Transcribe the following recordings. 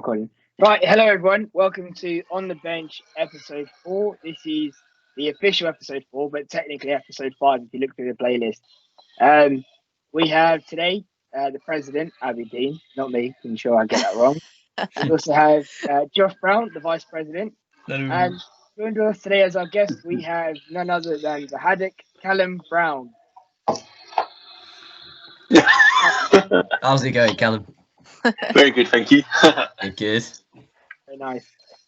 recording. Right, hello everyone. Welcome to On the Bench episode 4. This is the official episode 4, but technically episode 5 if you look through the playlist. We have today the president, Abby Dean, not me. I'm sure I get that wrong. We also have Josh Brown, the vice president. Hello. And joined us today as our guest, we have none other than the Haddock, Callum Brown. How's it going, Callum? Very good, thank you. Good. Very nice.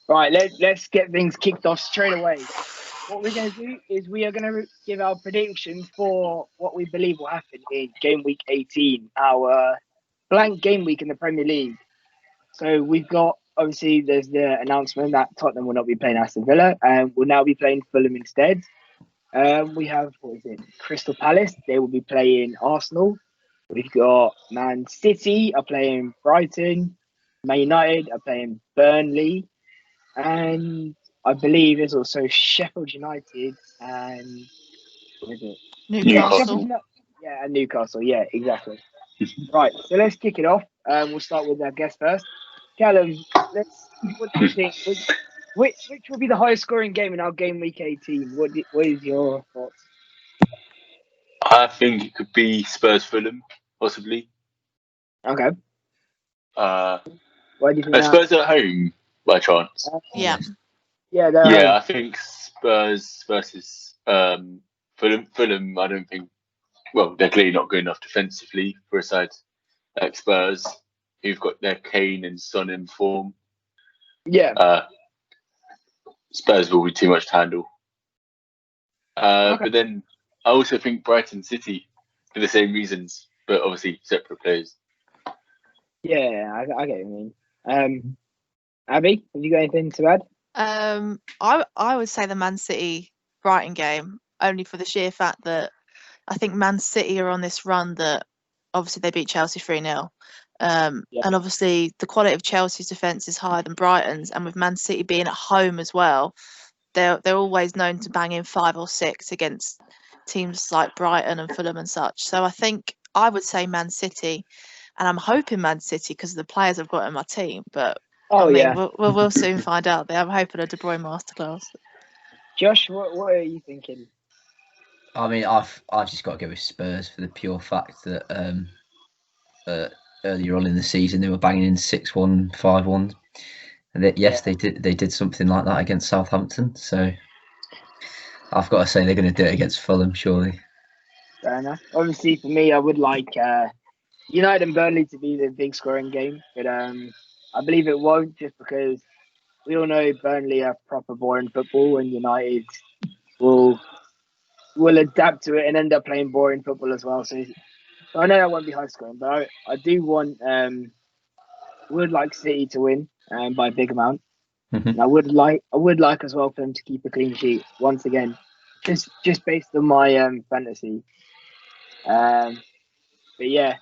Right, let's get things kicked off straight away. What we're going to do is we are going to give our predictions for what we believe will happen in game week 18, our blank game week in the Premier League. So we've got, obviously, there's the announcement that Tottenham will not be playing Aston Villa and will now be playing Fulham instead. We have, Crystal Palace. They will be playing Arsenal. We've got Man City are playing Brighton. Man United are playing Burnley. And I believe there's also Sheffield United and what is it? Newcastle. Yeah, and Newcastle. Yeah, exactly. Right, so let's kick it off. We'll start with our guest first. Callum, what do you think? Which will be the highest scoring game in our game week 18? What is your thoughts? I think it could be Spurs Fulham, possibly. Okay. Why do you think Spurs are at home by chance? Yeah, I think Spurs versus Fulham. Fulham, I don't think. Well, they're clearly not good enough defensively for a side like Spurs, who've got their Kane and Son in form. Yeah. Spurs will be too much to handle. Okay. But then I also think Brighton City for the same reasons, but obviously separate players. Yeah, I get what you mean. Abby, have you got anything to add? I would say the Man City Brighton game, only for the sheer fact that I think Man City are on this run that obviously they beat Chelsea 3-0. And obviously the quality of Chelsea's defence is higher than Brighton's, and with Man City being at home as well, they're always known to bang in 5 or 6 against teams like Brighton and Fulham and such. So I think I would say Man City, and I'm hoping Man City because of the players I've got in my team. But we'll soon find out. I'm hoping a De Bruyne masterclass. Josh, what are you thinking? I mean, I've just got to go with Spurs for the pure fact that earlier on in the season they were banging in 6-1, 5-1, and they did something like that against Southampton. So I've got to say they're going to do it against Fulham, surely. Fair enough. Obviously, for me, I would like United and Burnley to be the big scoring game, but I believe it won't, just because we all know Burnley are proper boring football, and United will adapt to it and end up playing boring football as well. So I know that won't be high scoring, but I do want would like City to win by a big amount. And I would like as well for them to keep a clean sheet once again, just based on my fantasy. But yeah,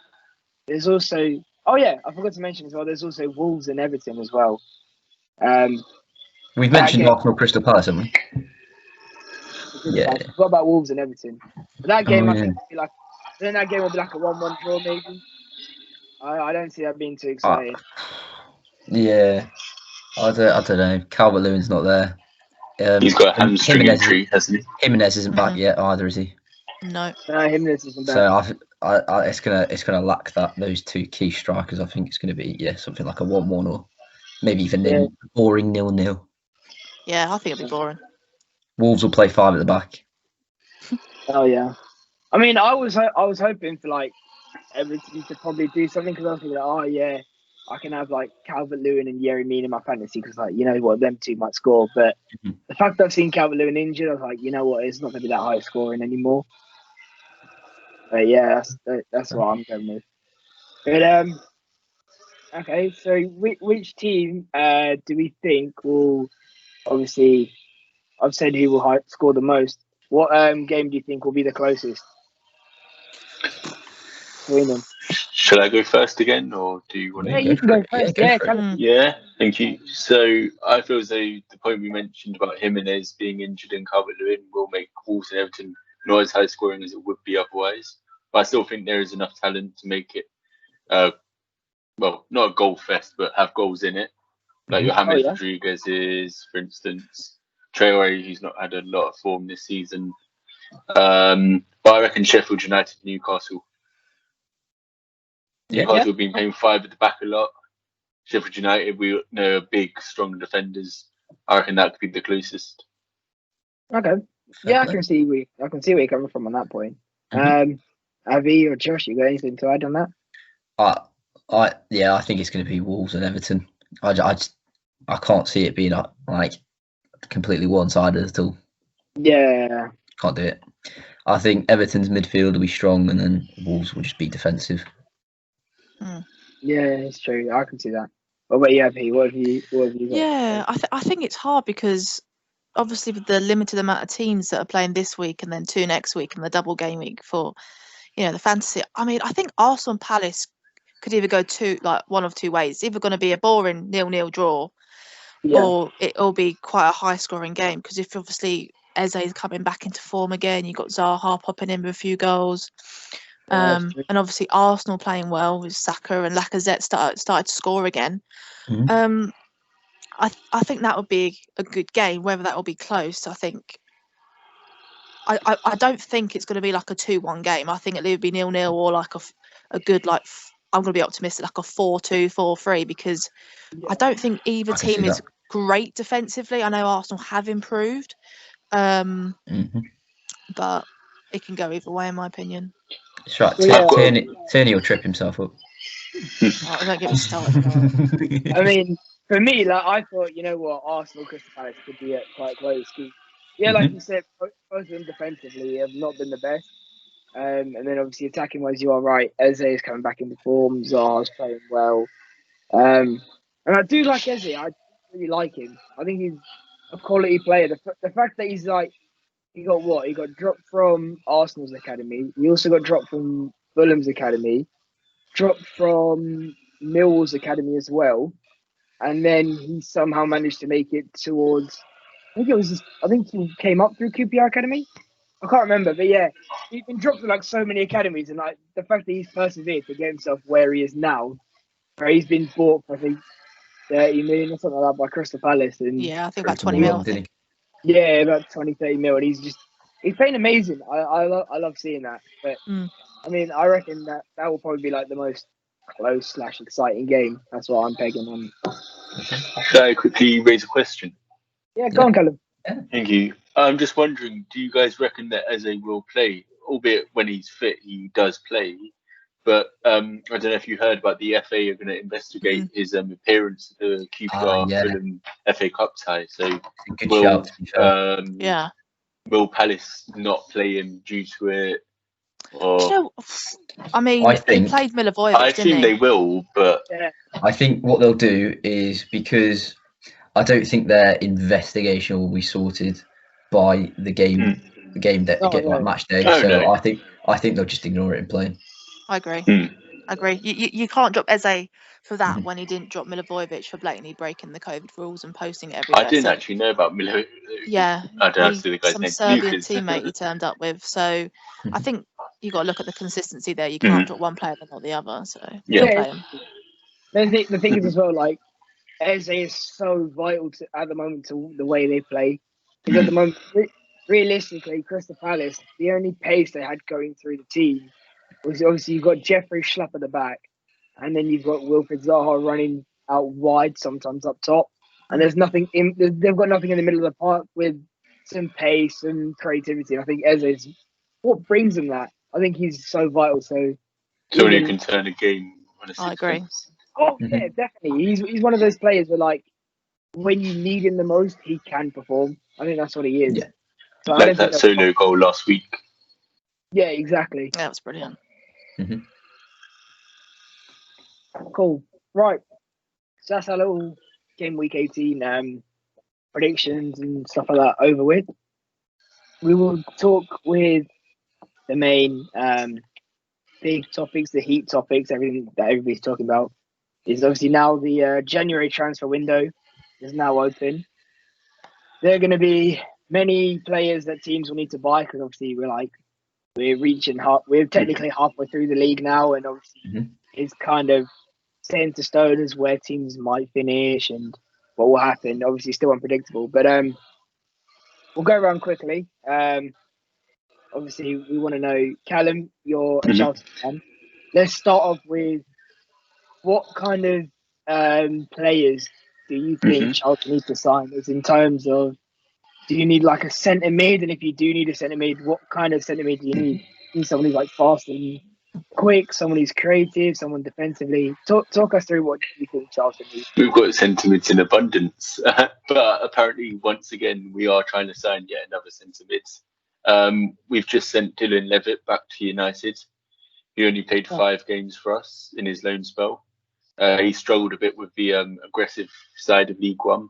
there's also I forgot to mention as well. There's also Wolves and Everton as well. We've mentioned Arsenal Crystal Palace, haven't we? Yeah. What about Wolves and Everton? But that game, I think will be that game will be like a 1-1 draw, maybe. I don't see that being too exciting. I don't know. Calvert-Lewin's not there. He's got a hamstring injury, hasn't he? Jimenez isn't back yet either, is he? No, Jimenez isn't back. So it's gonna lack those two key strikers. I think it's gonna be something like a 1-1 or maybe even boring 0-0. Yeah, I think it'll be boring. Wolves will play 5 at the back. Oh yeah, I mean, I was hoping for like Everton to probably do something, because I was thinking, I can have like Calvert-Lewin and Yerry Mina in my fantasy, because like, you know what, them two might score. But the fact that I've seen Calvert-Lewin injured, I was like, you know what, it's not going to be that high scoring anymore. But yeah, that's what I'm going with. But okay, so which team do we think will, obviously, I've said who will score the most. What game do you think will be the closest between them? Shall I go first again, or do you want to? Yeah, you can go first. Yeah, thank you. So I feel as though the point we mentioned about Jimenez being injured and Calvert-Lewin will make Wolves and Everton not as high scoring as it would be otherwise. But I still think there is enough talent to make it, not a goal fest, but have goals in it. Like your James Rodriguez's, for instance, Traore, who's not had a lot of form this season. But I reckon Sheffield United, Newcastle. Newcastle have been playing 5 at the back a lot. Sheffield United, we know, are big, strong defenders. I reckon that could be the closest. Okay. Yeah, I can see where you're coming from on that point. Avi or Josh, you got anything to add on that? I think it's going to be Wolves and Everton. I can't see it being like completely one-sided at all. Yeah. Can't do it. I think Everton's midfield will be strong, and then Wolves will just be defensive. Yeah, it's true. I can see that. What about you, Avi? What have you got? Yeah, I think it's hard because obviously with the limited amount of teams that are playing this week and then 2 next week and the double game week for, the fantasy. I mean, I think Arsenal and Palace could either go one of two ways. It's either going to be a boring 0-0 draw, or it'll be quite a high-scoring game. Because if obviously Eze is coming back into form again, you've got Zaha popping in with a few goals, and obviously Arsenal playing well with Saka and Lacazette started to score again. I think that would be a good game. Whether that will be close, I think. I don't think it's going to be like a 2-1 game. I think it'll either be 0-0 or like a good, like, I'm going to be optimistic, like a 4-2, 4-3, because I don't think either team is great defensively. I know Arsenal have improved, but it can go either way, in my opinion. That's right. Tierney will trip himself up. Don't get me started. I mean, for me, like, I thought, Arsenal Crystal Palace could be quite close. Cause, like you said, both of them defensively have not been the best. And then obviously attacking wise, you are right. Eze is coming back into form. Zaha's playing well. And I do like Eze. I really like him. I think he's a quality player. The fact that he's like, he got dropped from Arsenal's academy. He also got dropped from Fulham's academy. Dropped from Millwall's academy as well. And then he somehow managed to make it towards, I think he came up through QPR Academy. I can't remember, but yeah, he's been dropped from like so many academies, and like the fact that he's persevered to get himself where he is now, where he's been bought for I think 30 million or something like that by Crystal Palace, and I think about 20 mil. I think. Yeah, about 20-30 mil, and he's playing amazing. I love seeing that. But I mean, I reckon that will probably be like the most close / exciting game. That's what I'm pegging on. Should I quickly raise a question? Yeah, go on, Callum. Thank you. I'm just wondering, do you guys reckon that Eze will play? Albeit when he's fit, he does play. But I don't know if you heard about the FA are going to investigate his appearance at the QPR Fulham FA Cup tie. So will Palace not play him due to it? Or I mean, he played Milivojevic, I assume they will, but I think what they'll do is, because I don't think their investigation will be sorted by the game that like match day. I think they'll just ignore it and play. I agree. You can't drop Eze for that when he didn't drop Milivojevic for blatantly breaking the COVID rules and posting it everywhere. I didn't actually know about Milivojevic. Yeah, I don't know the guy's some name. Serbian teammate he turned up with. So I think you got to look at the consistency there. You can't drop one player but not the other. So play him. The thing is as well, like Eze is so vital at the moment to the way they play. Because at the moment, realistically, Crystal Palace, the only pace they had going through the team was obviously you've got Jeffrey Schlupp at the back, and then you've got Wilfried Zaha running out wide, sometimes up top, and there's nothing they've got nothing in the middle of the park with some pace and creativity. I think Eze is what brings them that. I think he's so vital. So you can turn a game on a sixpence. I agree. Oh yeah, definitely. He's one of those players where, like, when you need him the most, he can perform. I think that's what he is. Yeah. So like that solo goal last week. Yeah, exactly. That was brilliant. Cool. Right. So that's our little game week 18 predictions and stuff like that over with. We will talk with the main big topics, the heat topics, everything that everybody's talking about. Is obviously now the January transfer window is now open. There are going to be many players that teams will need to buy, because obviously we're technically halfway through the league now, and obviously it's kind of set into stone as where teams might finish and what will happen. Obviously, still unpredictable, but we'll go around quickly. Obviously, we want to know, Callum, you're a Chelsea fan. Let's start off with what kind of players do you think Chelsea need to sign? Is in terms of, do you need like a centre mid? And if you do need a centre mid, what kind of centre mid do you need? You need someone who's like fast and quick, someone who's creative, someone defensively. Talk us through what you think Chelsea needs. We've got centre mids in abundance, but apparently, once again, we are trying to sign yet another centre mid. We've just sent Dylan Levitt back to United. He only played 5 games for us in his loan spell. He struggled a bit with the aggressive side of League One.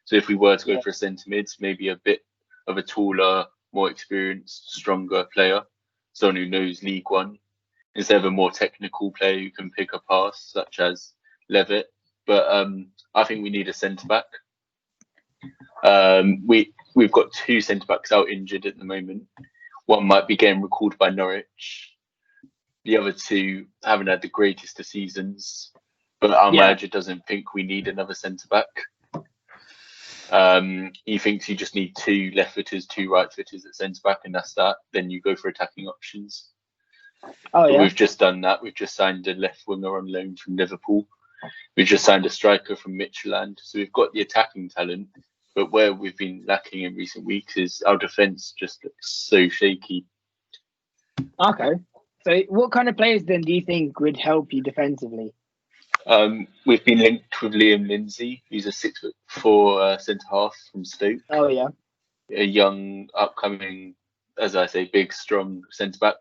So if we were to go for a centre mid, maybe a bit of a taller, more experienced, stronger player, someone who knows League One, instead of a more technical player who can pick a pass, such as Levitt. But I think we need a centre back. We've got 2 centre backs out injured at the moment. One might be getting recalled by Norwich. The other 2 haven't had the greatest of seasons. But our manager doesn't think we need another centre back. He thinks you just need 2 left footers, 2 right footers at centre back, and that's that. Then you go for attacking options. But we've just done that. We've just signed a left winger on loan from Liverpool. We've just signed a striker from Midtjylland. So we've got the attacking talent. But where we've been lacking in recent weeks is our defence just looks so shaky. Okay. So what kind of players then do you think would help you defensively? We've been linked with Liam Lindsay, who's a 6'4" centre half from Stoke. Oh yeah, a young, upcoming, as I say, big, strong centre back.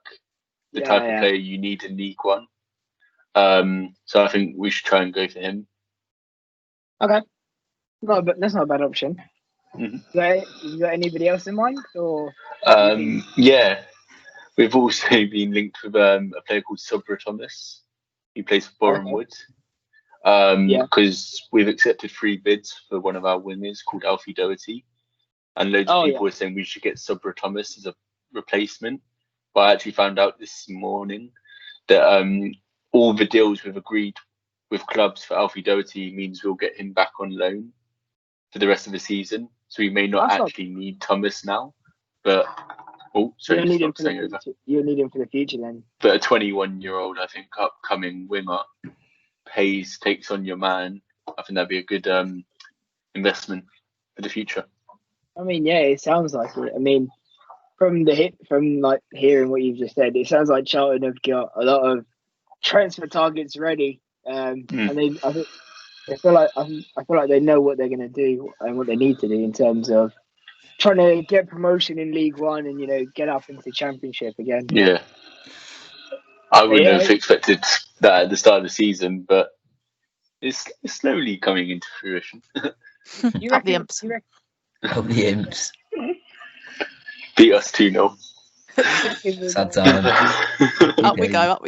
The type of player you need in League One. So I think we should try and go for him. Okay, that's not a bad option. You got anybody else in mind, or? Yeah, we've also been linked with a player called Subra Thomas. He plays for Boreham Wood. Because we've accepted 3 bids for one of our wingers called Alfie Doherty, and loads of people were saying we should get Subra Thomas as a replacement. But I actually found out this morning that all the deals we've agreed with clubs for Alfie Doherty means we'll get him back on loan for the rest of the season. So we may not need Thomas now, but you'll need him for the future then. But a 21-year-old, I think, upcoming winger takes on your man. I think that'd be a good investment for the future. I mean, it sounds like it. I mean, from like hearing what you've just said, it sounds like Charlton have got a lot of transfer targets ready, and I feel like they know what they're going to do and what they need to do in terms of trying to get promotion in League One and get up into the Championship again. Yeah, I wouldn't have expected that at the start of the season, but it's slowly coming into fruition. You reckon, Up the imps. Beat us 2-0. Sad time. Up we go.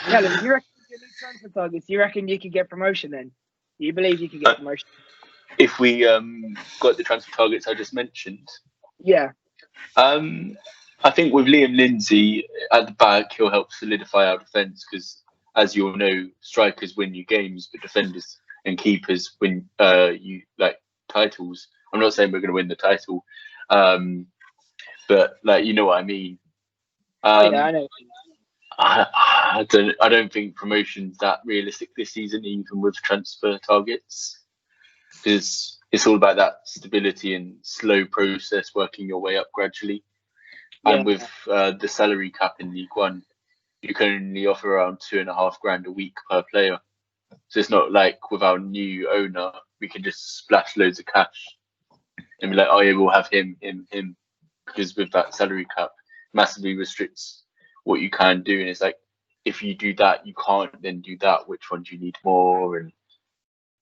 Yeah, you reckon you need transfer targets? You reckon you could get promotion then? Do you believe you could get promotion? If we got the transfer targets I just mentioned? Yeah. I think with Liam Lindsay at the back, he'll help solidify our defence because, as you all know, strikers win you games, but defenders and keepers win you titles. I'm not saying we're going to win the title, but you know what I mean. I know. I don't think promotion's that realistic this season, even with transfer targets, because it's all about that stability and slow process, working your way up gradually. Yeah. And with the salary cap in League One, you can only offer around $2,500 a week per player. So it's not like with our new owner, we can just splash loads of cash and be like, oh yeah, we'll have him. Because with that salary cap, massively restricts what you can do. And it's like, if you do that, you can't then do that. Which one do you need more? And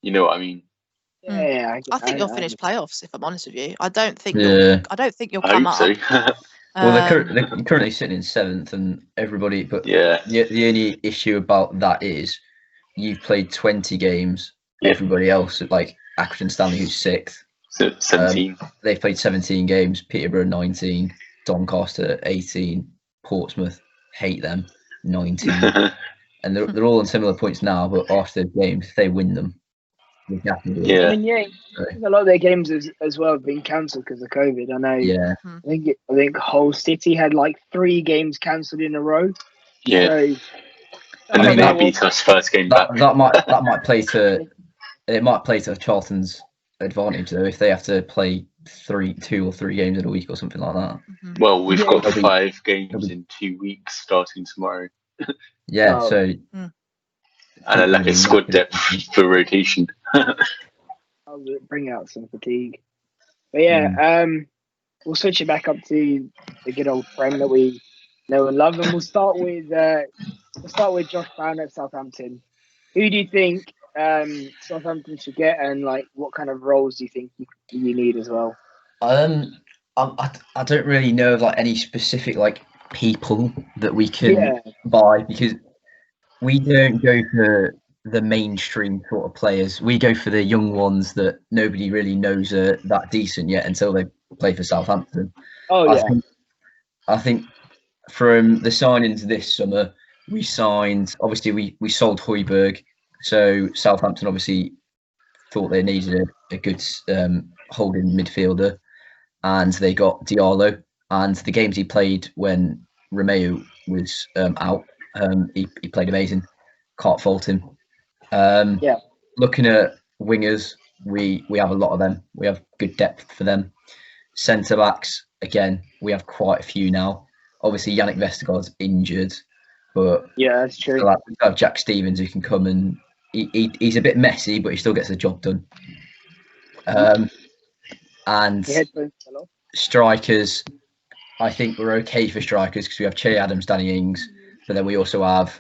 you know what I mean? Yeah, I think you'll finish playoffs. If I'm honest with you, I don't think you'll come up. So. Well, they're currently sitting in 7th, and everybody. But the only issue about that is you've played 20 games. Yeah. Everybody else, like Accrington Stanley, who's 6th, 17. They've played 17 games. Peterborough 19, Doncaster 18, Portsmouth, hate them, 19, and they're all on similar points now. But after those games, if they win them, Yeah. I mean, a lot of their games as well have been cancelled because of COVID. I know. Yeah. I think Hull City had like 3 games cancelled in a row. Yeah. So, and then they beat us first game back. That might play to Charlton's advantage though if they have to play 2 or 3 games in a week or something like that. Well, we've got 5 games in 2 weeks starting tomorrow. Yeah, so and a lack of squad depth for rotation. I'll bring out some fatigue. But yeah, we'll switch it back up to the good old Prem that we know and love, and we'll start with Josh Brown at Southampton. Who do you think Southampton should get, and like what kind of roles do you think you need as well? I don't really know of like any specific like people that we can buy, because we don't go for the mainstream sort of players. We go for the young ones that nobody really knows are that decent yet until they play for Southampton. I think from the signings this summer, we sold Højbjerg, so Southampton obviously thought they needed a good holding midfielder, and they got Diallo. And the games he played when Romeo was out, he played amazing. Can't fault him. Looking at wingers, we have a lot of them. We have good depth for them. Centre backs, again, we have quite a few now. Obviously, Yannick Vestergaard's injured, but that's true. We have Jack Stevens who can come and he's a bit messy, but he still gets the job done. And strikers, I think we're okay for strikers because we have Che Adams, Danny Ings, but then we also have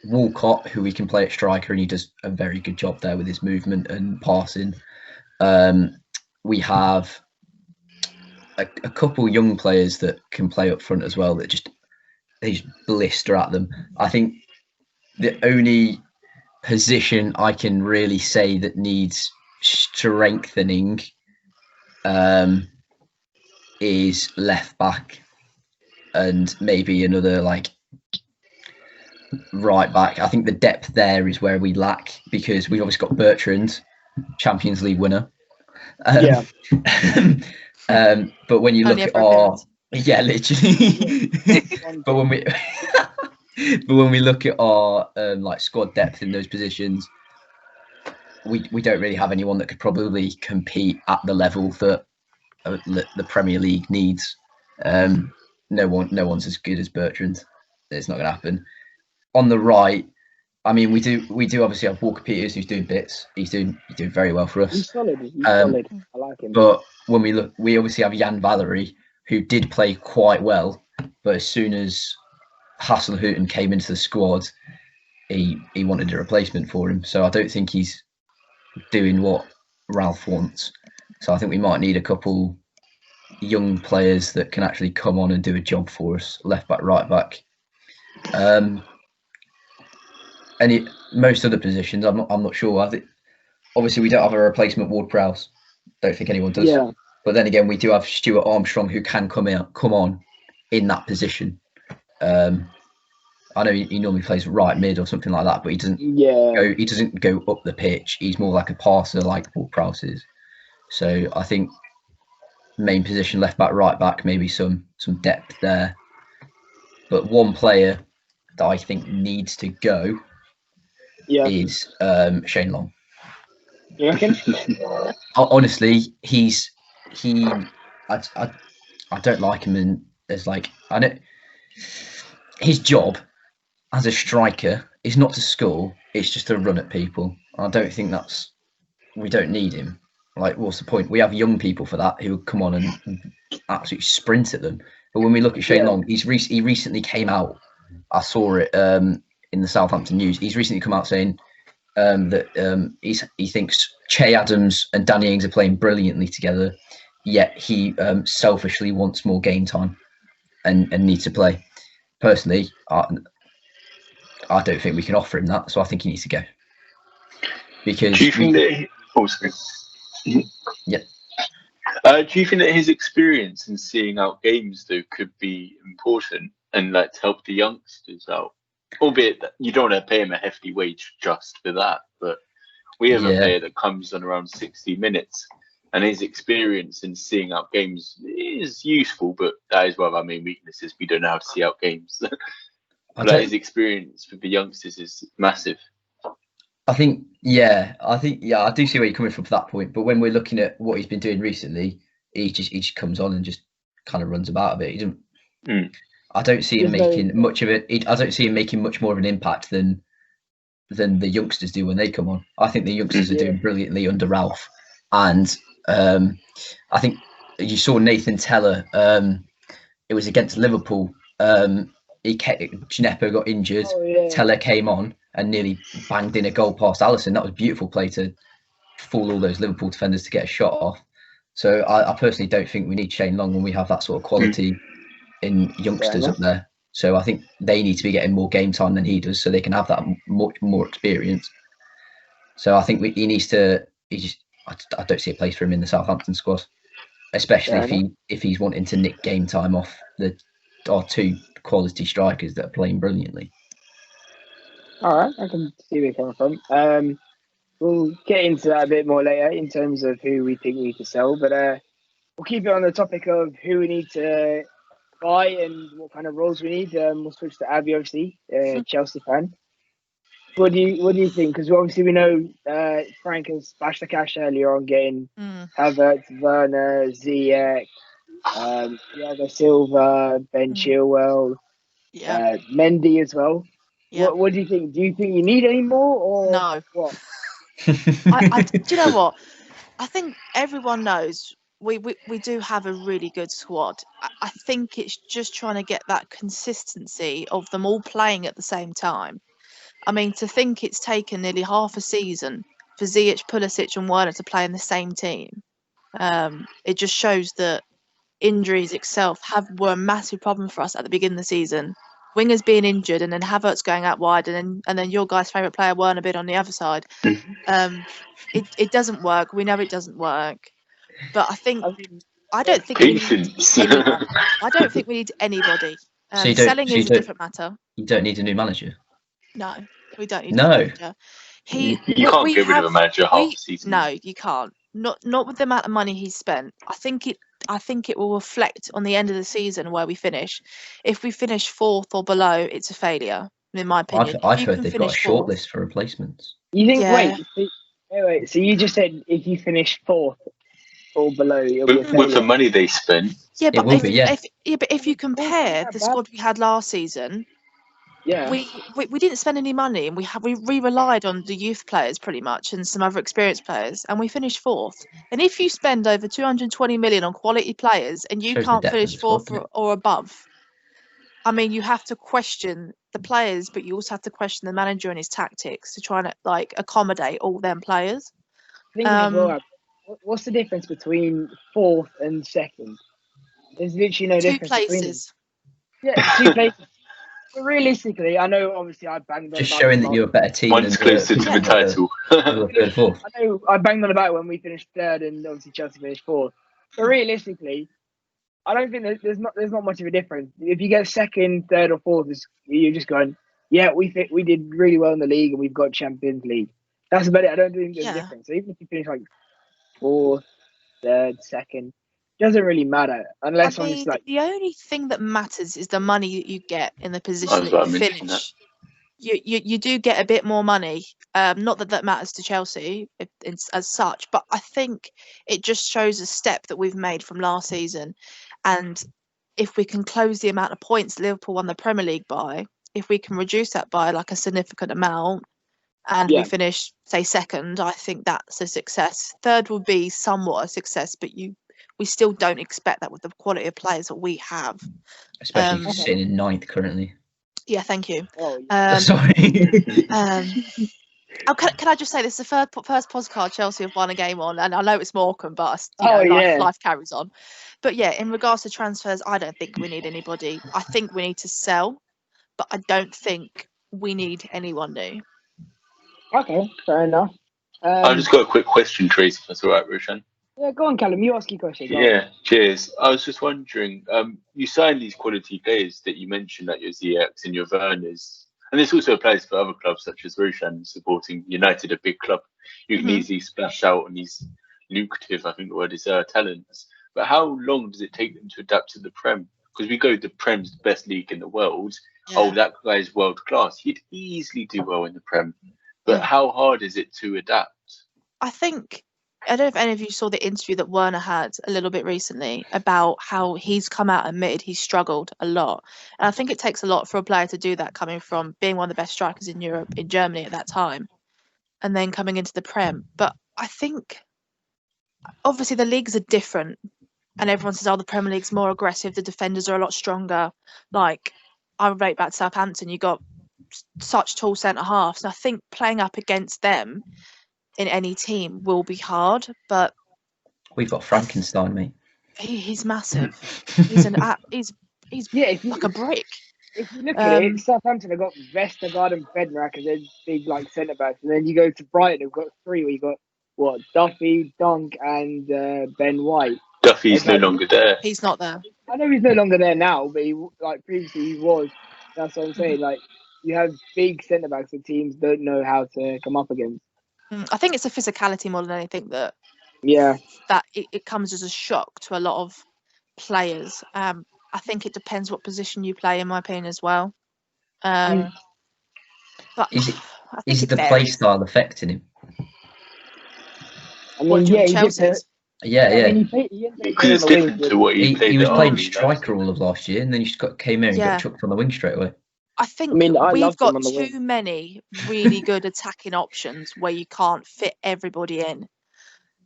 Walcott, who we can play at striker, and he does a very good job there with his movement and passing. We have a couple young players that can play up front as well that they just blister at them. I think the only position I can really say that needs strengthening is left back, and maybe another like right back. I think the depth there is where we lack, because we've obviously got Bertrand, Champions League winner. But when you look at literally. but when we look at our like squad depth in those positions, we don't really have anyone that could probably compete at the level that the Premier League needs. No one's as good as Bertrand. It's not going to happen. On the right, I mean, we do obviously have Walker Peters, who's doing bits. He's doing very well for us. He's solid. I like him. But when we look, we obviously have Jan Valery, who did play quite well, but as soon as Hasenhüttl came into the squad, he wanted a replacement for him. So I don't think he's doing what Ralph wants. So I think we might need a couple young players that can actually come on and do a job for us, left back, right back. Most other positions, I'm not sure. I think obviously we don't have a replacement Ward-Prowse. Don't think anyone does. Yeah. But then again, we do have Stuart Armstrong, who can come on in that position. I know he normally plays right mid or something like that, but he doesn't. Yeah. He doesn't go up the pitch. He's more like a passer, like Ward-Prowse is. So I think main position, left back, right back, maybe some depth there. But one player that I think needs to go is Shane Long. You reckon? Honestly, I don't like him his job as a striker is not to score, it's just to run at people. I don't think we don't need him. Like, what's the point? We have young people for that who come on and absolutely sprint at them. But when we look at Shane Long, he recently came out. I saw it in the Southampton News. He's recently come out saying that he thinks Che Adams and Danny Ings are playing brilliantly together, yet he selfishly wants more game time and needs to play. Personally, I don't think we can offer him that, so I think he needs to go. Because do you think that? Yeah. Do you think that his experience in seeing out games though could be important and like to help the youngsters out? Albeit that you don't want to pay him a hefty wage just for that, but We have a player that comes on around 60 minutes, and his experience in seeing out games is useful, but that is one of our main weaknesses. We don't know how to see out games. But his experience with the youngsters is massive. I think, I do see where you're coming from for that point. But when we're looking at what he's been doing recently, he just comes on and just kind of runs about a bit. He doesn't. I don't see him making much of it. I don't see him making much more of an impact than the youngsters do when they come on. I think the youngsters are doing brilliantly under Ralph, and I think you saw Nathan Teller. It was against Liverpool. Gineppo got injured. Teller came on and nearly banged in a goal past Alisson. That was a beautiful play to fool all those Liverpool defenders to get a shot off. So I personally don't think we need Shane Long when we have that sort of quality in youngsters up there. So I think they need to be getting more game time than he does, so they can have that much more experience. So I think he needs to. I don't see a place for him in the Southampton squad, especially if he's wanting to nick game time off our two quality strikers that are playing brilliantly. All right, I can see where you're coming from. We'll get into that a bit more later in terms of who we think we need to sell, but we'll keep it on the topic of who we need to buy and what kind of roles we need. We'll switch to Abby, obviously, Chelsea fan. What do you think? Because obviously we know Frank has splashed the cash earlier on getting Havertz, Werner, Ziyech, Thiago Silva, Ben Chilwell, Mendy as well. Yeah. What do you think? Do you think you need any more, or no? What? Do you know what? I think everyone knows we do have a really good squad. I think it's just trying to get that consistency of them all playing at the same time. I mean, to think it's taken nearly half a season for Ziyech, Pulisic and Werner to play in the same team. It just shows that injuries itself were a massive problem for us at the beginning of the season. Wingers being injured and then Havertz going out wide and then your guy's favourite player Werner being on the other side. It doesn't work. We know it doesn't work. But I don't think we need anyone. I don't think we need anybody. Selling is a different matter. You don't need a new manager. No, we don't need a manager. You can't get rid of a manager half the season. No, you can't. Not with the amount of money he's spent. I think it will reflect on the end of the season where we finish. If we finish fourth or below, it's a failure, in my opinion. I've heard they've got a shortlist for replacements. You think? Yeah. Wait. So you just said if you finish fourth or below, with the money they spent. Yeah, but if you compare the squad we had last season. Yeah. We didn't spend any money, and we relied on the youth players pretty much and some other experienced players, and we finished fourth. And if you spend over 220 million on quality players and you can't finish fourth or above, I mean, you have to question the players, but you also have to question the manager and his tactics to try and accommodate all them players. What's the difference between fourth and second? There's literally no difference. 2 places. Yeah, 2 places. But realistically, I know obviously I banged on just showing that you're a better team. One's closer to the title. I know I banged on about when we finished third and obviously Chelsea finished fourth. But realistically, I don't think there's not much of a difference. If you get second, third, or fourth, you're just going, yeah, we did really well in the league and we've got Champions League. That's about it. I don't think there's a difference. So even if you finish like fourth, third, second, doesn't really matter unless the only thing that matters is the money that you get in the position that you finish. You do get a bit more money. Not that matters to Chelsea as such, but I think it just shows a step that we've made from last season. And if we can close the amount of points Liverpool won the Premier League by, if we can reduce that by like a significant amount, and we finish, say, second, I think that's a success. Third would be somewhat a success, but we still don't expect that with the quality of players that we have. Especially sitting in ninth currently. Yeah, thank you. Sorry. Can I just say this is the first podcast Chelsea have won a game on, and I know it's Morecambe, but life carries on. But yeah, in regards to transfers, I don't think we need anybody. I think we need to sell, but I don't think we need anyone new. Okay, fair enough. I've just got a quick question, Tracy, if that's all right, Roshan. Yeah, go on, Callum. You ask your question. Yeah, cheers. I was just wondering, you signed these quality players that you mentioned, like your Ziyechs and your Werners. And this also applies for other clubs such as Roshan supporting United, a big club. You can easily splash out on these lucrative, I think the word is, talents. But how long does it take them to adapt to the Prem? Because we go, the Prem's the best league in the world. Yeah. Oh, that guy's world class. He'd easily do well in the Prem. But how hard is it to adapt? I don't know if any of you saw the interview that Werner had a little bit recently about how he's come out and admitted he's struggled a lot. And I think it takes a lot for a player to do that, coming from being one of the best strikers in Europe, in Germany at that time, and then coming into the Prem. But I think, obviously, the leagues are different. And everyone says, oh, the Premier League's more aggressive. The defenders are a lot stronger. Like, I relate back to Southampton. You got such tall centre-halves. And I think playing up against them in any team will be hard, but we've got Frankenstein, mate. He's massive. He's like a brick. If you look at it, Southampton have got Vestergaard and Bednarak as their big like centre backs, and then you go to Brighton, who've got three. Where you got what, Duffy, Dunk, and Ben White. Duffy's no longer there. He's not there. I know he's no longer there now, but previously he was. That's what I'm saying. Like, you have big centre backs that teams don't know how to come up against. I think it's a physicality more than anything that it comes as a shock to a lot of players. I think it depends what position you play, in my opinion, as well. But is it the play style affecting him? I mean, Chelsea's? Yeah. I mean, because it's different to what he played. He was playing striker all of last year, and then he just came here and got chucked on the wing straight away. I think we've got too many really good attacking options where you can't fit everybody in.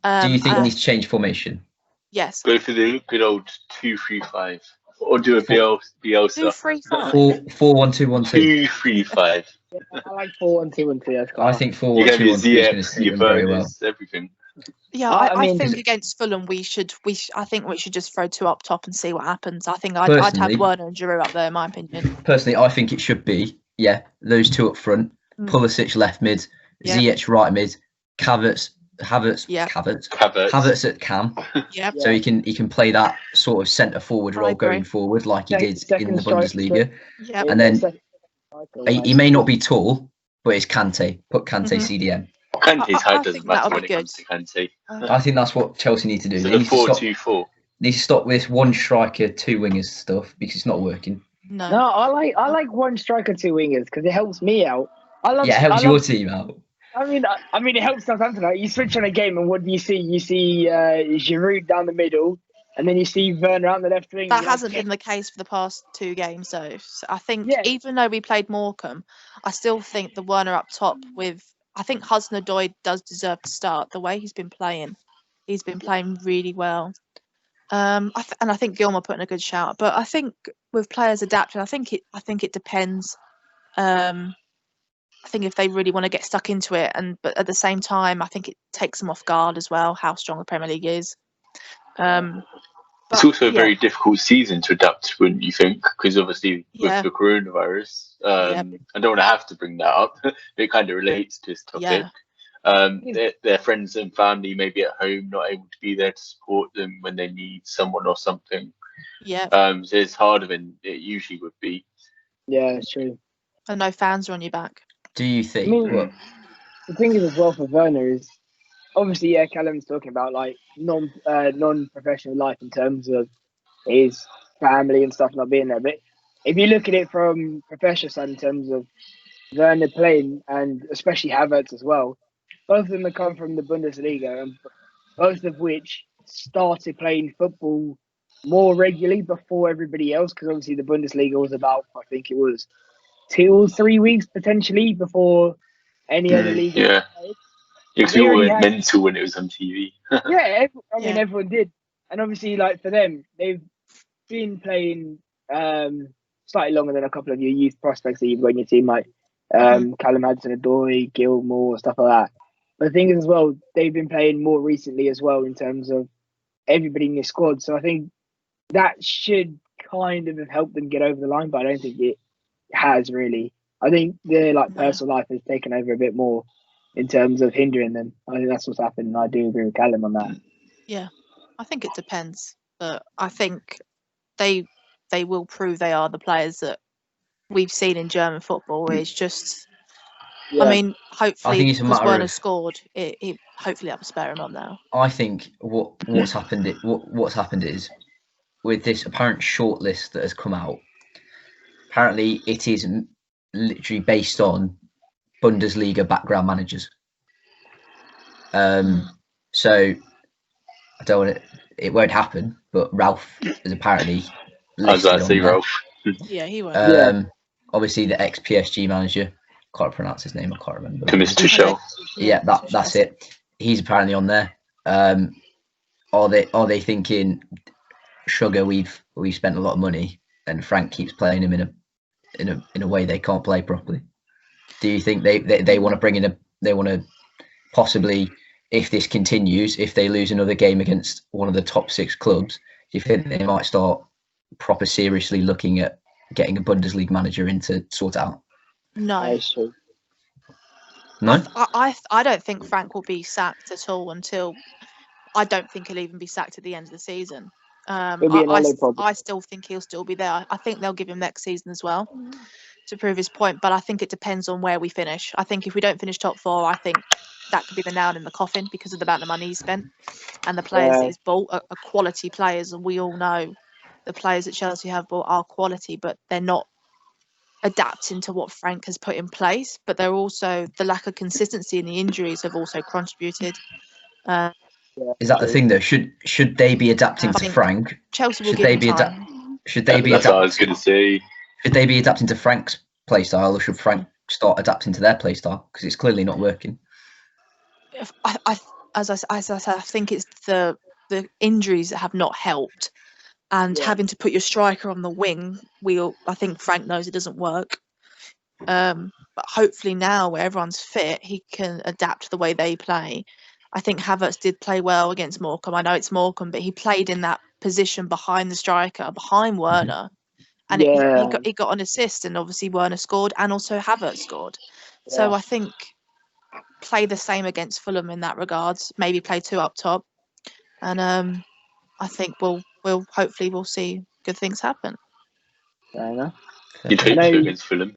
Do you think he needs to change formation? Yes. Go for the good old 2-3-5, or do a Bielsa. 2-3-5. 4-1-2-1-2. 2-3-5. I like 4-1-2-1-2. I think 4-1-2-1-2 is going to suit him very well. Everything. Yeah, I think against Fulham we should just throw two up top and see what happens. I think I'd have Werner and Giroud up there, in my opinion. Personally, I think it should be those two up front, Pulisic left mid, Ziyech right mid, Havertz at cam. Yep. So he can play that sort of centre forward role going forward, like he did in the Bundesliga. Yep. And then he may not be tall, but it's Kante. Put Kante CDM. Kante's height doesn't matter when it comes to Kante. I think that's what Chelsea need to do. So the 4-2-4. Need to stop this one striker, two wingers stuff, because it's not working. No, I like one striker, two wingers because it helps me out. It helps your team out. I mean, it helps Southampton out. You switch on a game, and what do you see? You see Giroud down the middle, and then you see Werner on the left wing. That hasn't been the case for the past two games, though. So I think even though we played Morecambe, I still think the Werner up top with. I think Hudson-Odoi does deserve to start. The way he's been playing really well. And I think Gilmour put in a good shout. But I think with players adapting, I think it depends. I think if they really want to get stuck into it, but at the same time, I think it takes them off guard as well. How strong the Premier League is. It's also a very difficult season to adapt, wouldn't you think? Because obviously with the coronavirus, I don't want to have to bring that up. It kind of relates to this topic. Their friends and family may be at home, not able to be there to support them when they need someone or something. Yeah. So it's harder than it usually would be. Yeah, it's true. And no fans are on your back. Do you think? The thing is as well for Werner is obviously, Callum's talking about like non-professional life in terms of his family and stuff not being there. But if you look at it from professional side in terms of Werner playing, and especially Havertz as well, both of them have come from the Bundesliga, and both of which started playing football more regularly before everybody else, because obviously the Bundesliga was about, I think it was 2 or 3 weeks potentially before any other league. Yeah. Because we all went mental when it was on TV. Everyone did. And obviously, like, for them, they've been playing slightly longer than a couple of your youth prospects that you've got in your team, like Callum Hudson-Odoi, Gilmour, stuff like that. But the thing is as well, they've been playing more recently as well in terms of everybody in your squad. So I think that should kind of have helped them get over the line, but I don't think it has really. I think their personal life has taken over a bit more in terms of hindering them. I think that's what's happened, and I do agree with Callum on that. Yeah, I think it depends, but I think they will prove they are the players that we've seen in German football. It's just, Yeah. I mean, hopefully I think it's a because matter Werner of, scored, it hopefully that'll spare him up now. I think what's happened is with this apparent shortlist that has come out. Apparently, it is literally based on Bundesliga background managers. So I don't want it won't happen, but Ralph is apparently listed on there. Ralph. Yeah, he won't. Obviously the ex-PSG manager, can't pronounce his name, I can't remember. Thomas Tuchel. Yeah, that's it. He's apparently on there. Are they thinking, sugar, we've spent a lot of money and Frank keeps playing him in a way they can't play properly? Do you think they want to bring in they want to possibly, if this continues, if they lose another game against one of the top 6 clubs, do you think they might start proper seriously looking at getting a Bundesliga manager in to sort out? No. No? I don't think Frank will be sacked at all until, I don't think he'll even be sacked at the end of the season. I still think he'll still be there. I think they'll give him next season as well to prove his point, but I think it depends on where we finish. I think if we don't finish top 4, I think that could be the nail in the coffin because of the amount of money he's spent and the players that he's bought are quality players, and we all know the players that Chelsea have bought are quality, but they're not adapting to what Frank has put in place. But they're also, the lack of consistency and the injuries have also contributed. Is that the thing though? Should they be adapting to Frank? Chelsea will give him time. Should they be That's what I was going to say. Should they be adapting to Frank's play style, or should Frank start adapting to their play style? Because it's clearly not working. As I said, I think it's the injuries that have not helped, and having to put your striker on the wing. I think Frank knows it doesn't work. But hopefully now, where everyone's fit, he can adapt to the way they play. I think Havertz did play well against Morecambe. I know it's Morecambe, but he played in that position behind the striker, behind Werner, and he got an assist, and obviously Werner scored, and also Havertz scored. Yeah. So I think play the same against Fulham in that regards. Maybe play 2 up top, and I think we'll hopefully see good things happen. Fair enough. You'd hope so against Fulham.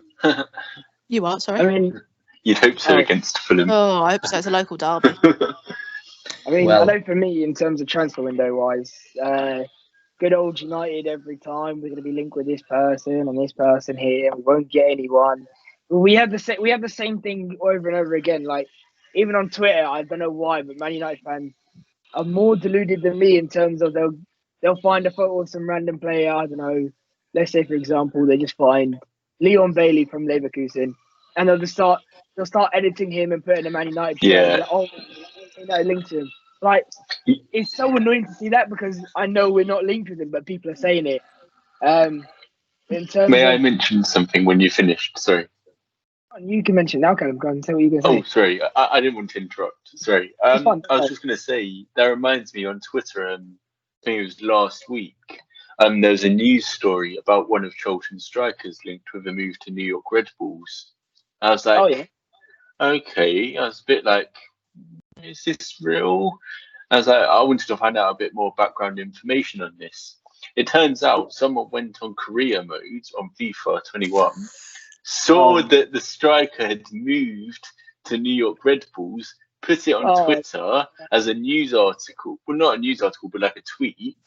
You are, sorry? I mean, you'd hope so against Fulham. Oh, I hope so. It's a local derby. I mean, I know for me, in terms of transfer window wise, good old United every time we're going to be linked with this person and this person here. We won't get anyone. We have the same thing over and over again. Like, even on Twitter, I don't know why, but Man United fans are more deluded than me in terms of they'll find a photo of some random player. I don't know. Let's say, for example, they just find Leon Bailey from Leverkusen, and they'll start editing him and putting a Man United. Yeah. Like, linked to him. Like, it's so annoying to see that because I know we're not linked with him, but people are saying it. May I mention something when you finished? Sorry. You can mention now, Callum. Go on, say what you're going to say. Oh, sorry. I didn't want to interrupt. Sorry. I was just going to say, that reminds me on Twitter, I think it was last week, there was a news story about one of Charlton's strikers linked with a move to New York Red Bulls. I was like, okay. I was a bit like, is this real? I was like, I wanted to find out a bit more background information on this. It turns out someone went on career mode on FIFA 21, saw that the striker had moved to New York Red Bulls, put it on Twitter as a news article. Well, not a news article, but like a tweet.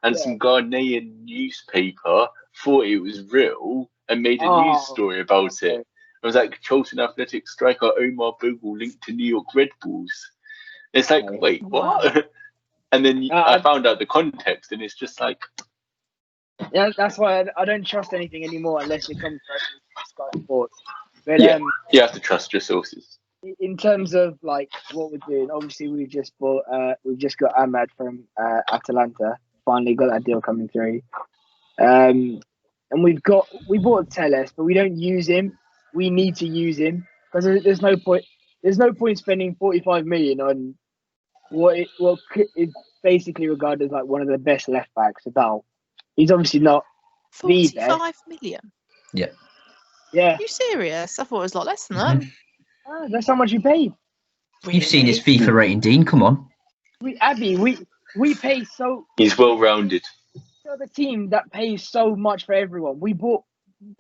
And some Ghanaian newspaper thought it was real and made a news story about it. It was like Charlton Athletic striker Omar Bogle linked to New York Red Bulls. It's like, wait, what? And then I found out the context, and it's just like... Yeah, that's why I don't trust anything anymore unless it comes from Sky Sports. But, you have to trust your sources. In terms of like what we're doing, obviously we've just got Ahmad from Atalanta. Finally got that deal coming through. And we bought Telles, but we don't use him. We need to use him because there's no point. There's no point spending 45 million on what is basically regarded as like one of the best left backs about. He's obviously not 45 million. Yeah. Yeah. Are you serious? I thought it was a lot less than that. That's how much you paid. Really? You've seen his FIFA rating, Dean. Come on. We pay so. He's well rounded. We're the team that pays so much for everyone. We bought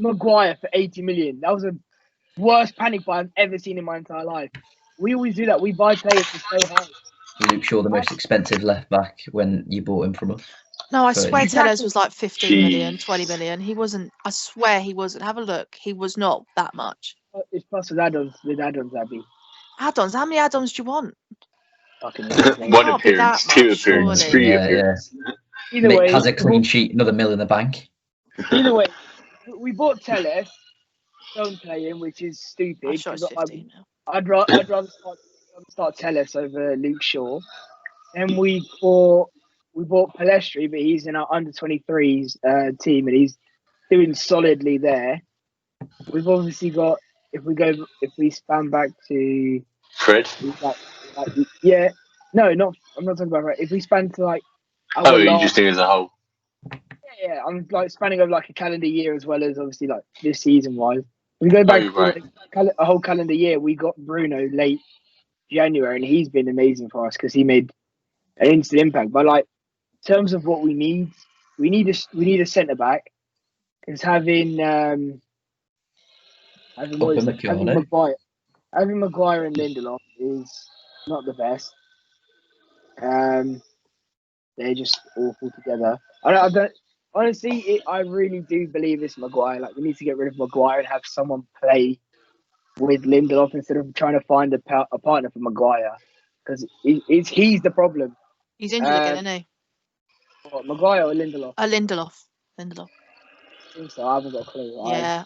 Maguire for 80 million. That was the worst panic buy I've ever seen in my entire life. We always do that. We buy players for so high. Luke Shaw, the most expensive left back when you bought him from us. No, I swear Tellez was like 15 million, 20 million. He wasn't. I swear he wasn't. Have a look. He was not that much. It's plus with add-ons, Abby. Add-ons? How many add-ons do you want? One appearance, two appearances, three appearances. Either way, has a clean sheet, another $1 million in the bank. Either way, we bought Tellez. Don't play him, which is stupid. I'm sure it's 15 now. I'd rather start Tellez over Luke Shaw. And we bought Palestri, but he's in our under 23s team, and he's doing solidly there. We've obviously got if we span back to Fred. Yeah, no, not. I'm not talking about Fred. If we span to like. You just think as a whole. Yeah, I'm like spanning over like a calendar year as well as obviously like this season wise. We go back a whole calendar year. We got Bruno late January, and he's been amazing for us because he made an instant impact. But like in terms of what we need a centre back because having Maguire and Lindelof is not the best. They're just awful together. I don't honestly. I really do believe it's Maguire. Like we need to get rid of Maguire and have someone play with Lindelof instead of trying to find a partner for Maguire because he's the problem. He's injured again, isn't he? What, Maguire or Lindelof? Lindelof. I think so. I haven't got a clue. Yeah.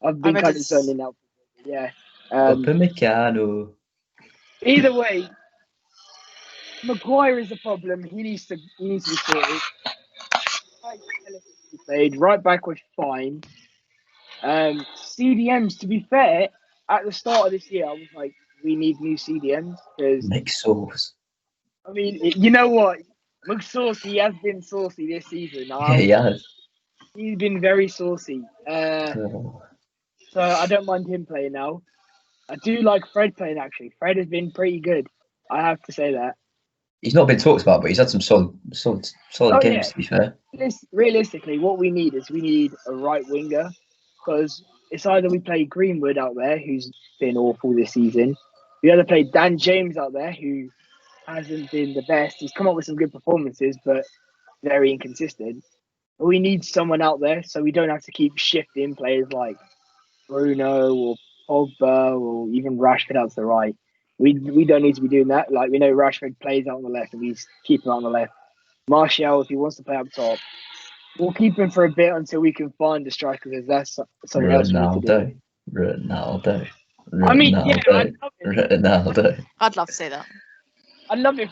I've been kind of zoning out. Yeah. Either way, Maguire is the problem. He needs to be sorted. Right back was fine. CDMs, to be fair, at the start of this year, I was like, we need new CDMs because make sauce. I mean, you know what? McSaucy has been saucy this season. Yeah, he has. He's been very saucy. So I don't mind him playing now. I do like Fred playing actually. Fred has been pretty good. I have to say that. He's not been talked about, but he's had some solid games. To be fair, realistically, what we need a right winger because it's either we play Greenwood out there, who's been awful this season. We either play Dan James out there, who hasn't been the best. He's come up with some good performances, but very inconsistent. But we need someone out there so we don't have to keep shifting players like Bruno or Pogba or even Rashford out to the right. We don't need to be doing that. Like we know Rashford plays out on the left and we keep him out on the left. Martial, if he wants to play up top, we'll keep him for a bit until we can find a striker because that's something else we need to do. Ronaldo. I mean, yeah, Ronaldo. I'd love to see that. I'd love it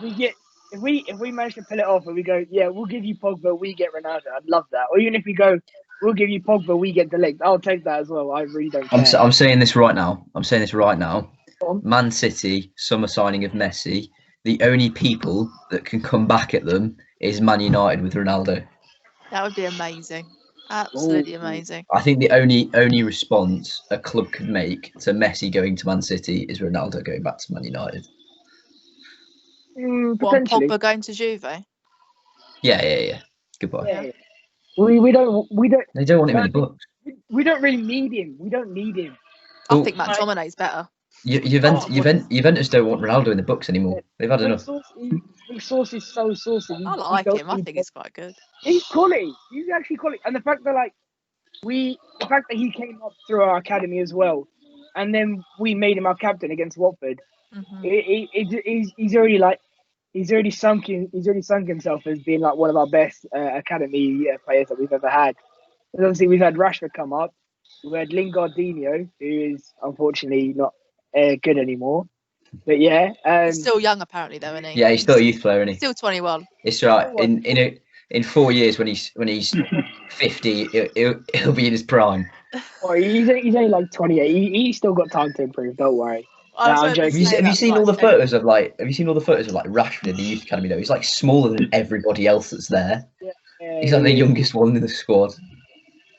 if we manage to pull it off and we go, yeah, we'll give you Pogba, we get Ronaldo. I'd love that. Or even if we go, we'll give you Pogba, we get De Ligt. I'll take that as well. I really don't care. I'm saying this right now. Man City, summer signing of Messi. The only people that can come back at them is Man United with Ronaldo. That would be amazing. Absolutely amazing. I think the only response a club could make to Messi going to Man City is Ronaldo going back to Man United. Pogba going to Juve? Yeah. Goodbye. Yeah. We don't. They don't want him in the books. We don't really need him. We don't need him. I think McTominay's better. Juventus don't want Ronaldo in the books anymore. They've had enough. Sauce is so saucy. I like him. I think he's quite good. He's quality. He's actually quality, and the fact that he came up through our academy as well, and then we made him our captain against Watford. Mm-hmm. He's already sunk himself as being like one of our best academy players that we've ever had. And obviously, we've had Rashford come up. We had Lingardinho, who is unfortunately not good anymore. But yeah, he's still young apparently, though, isn't he? Yeah, he's still a youth player, isn't he? Still 21. It's right. In 4 years, when he's 50, he'll be in his prime. Oh, he's only like 28. He's still got time to improve. Don't worry. Have you seen all the photos of Rashford in the youth academy? Though he's like smaller than everybody else that's there. He's like the youngest one in the squad.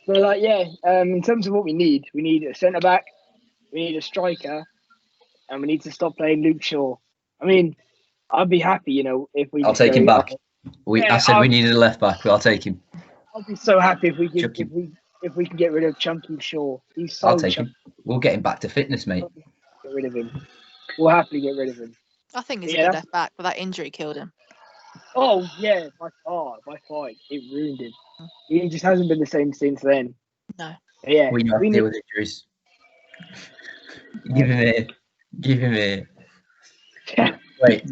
But in terms of what we need a centre back, we need a striker, and we need to stop playing Luke Shaw. I mean, I'd be happy, if we. I'll take him back. I said we needed a left back, but I'll take him. I'll be so happy if we if we can get rid of Chunky Shaw. He's so I'll take chunky. him. We'll get him back to fitness, mate. Get rid of him. We'll happily get rid of him. I think he's a good left back, but that injury killed him. Oh yeah, by far, it ruined him. He just hasn't been the same since then. No. But yeah, we know how to deal with injuries. Give him here. Wait.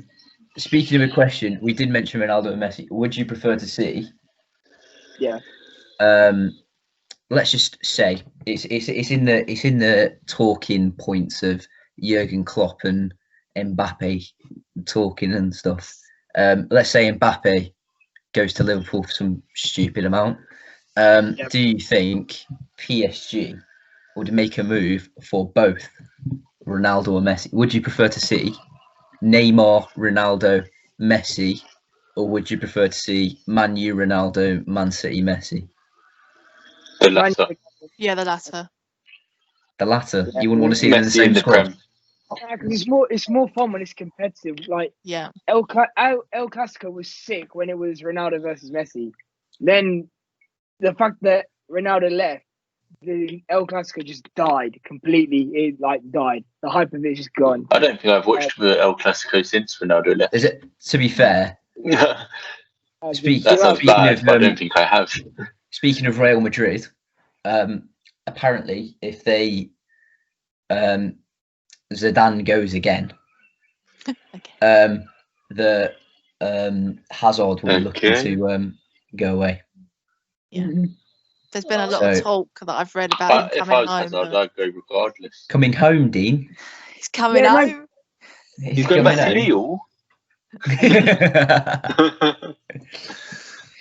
Speaking of a question, we did mention Ronaldo and Messi. Would you prefer to see? Yeah. Let's just say it's in the talking points of Jurgen Klopp and Mbappe talking and stuff. Let's say Mbappe goes to Liverpool for some stupid amount. Do you think PSG would make a move for both Ronaldo and Messi? Would you prefer to see Neymar, Ronaldo, Messi, or would you prefer to see Man U, Ronaldo, Man City, Messi? The latter. Yeah, the latter. The latter. Yeah. You wouldn't want to see them in the same squad. Because it's more fun when it's competitive. Like El Clasico was sick when it was Ronaldo versus Messi. Then the fact that Ronaldo left, the El Clasico just died completely. It died. The hype of it is just gone. I don't think I've watched the El Clasico since Ronaldo left. Is it? To be fair, that sounds bad, but I don't think I have. Speaking of Real Madrid, apparently, if they Zidane goes again, the Hazard will be looking to go away. Yeah. There's been a lot of talk that I've read about him coming home. Hazard, I'd go regardless. Coming home, Dean. He's coming home. He's going back to Lille.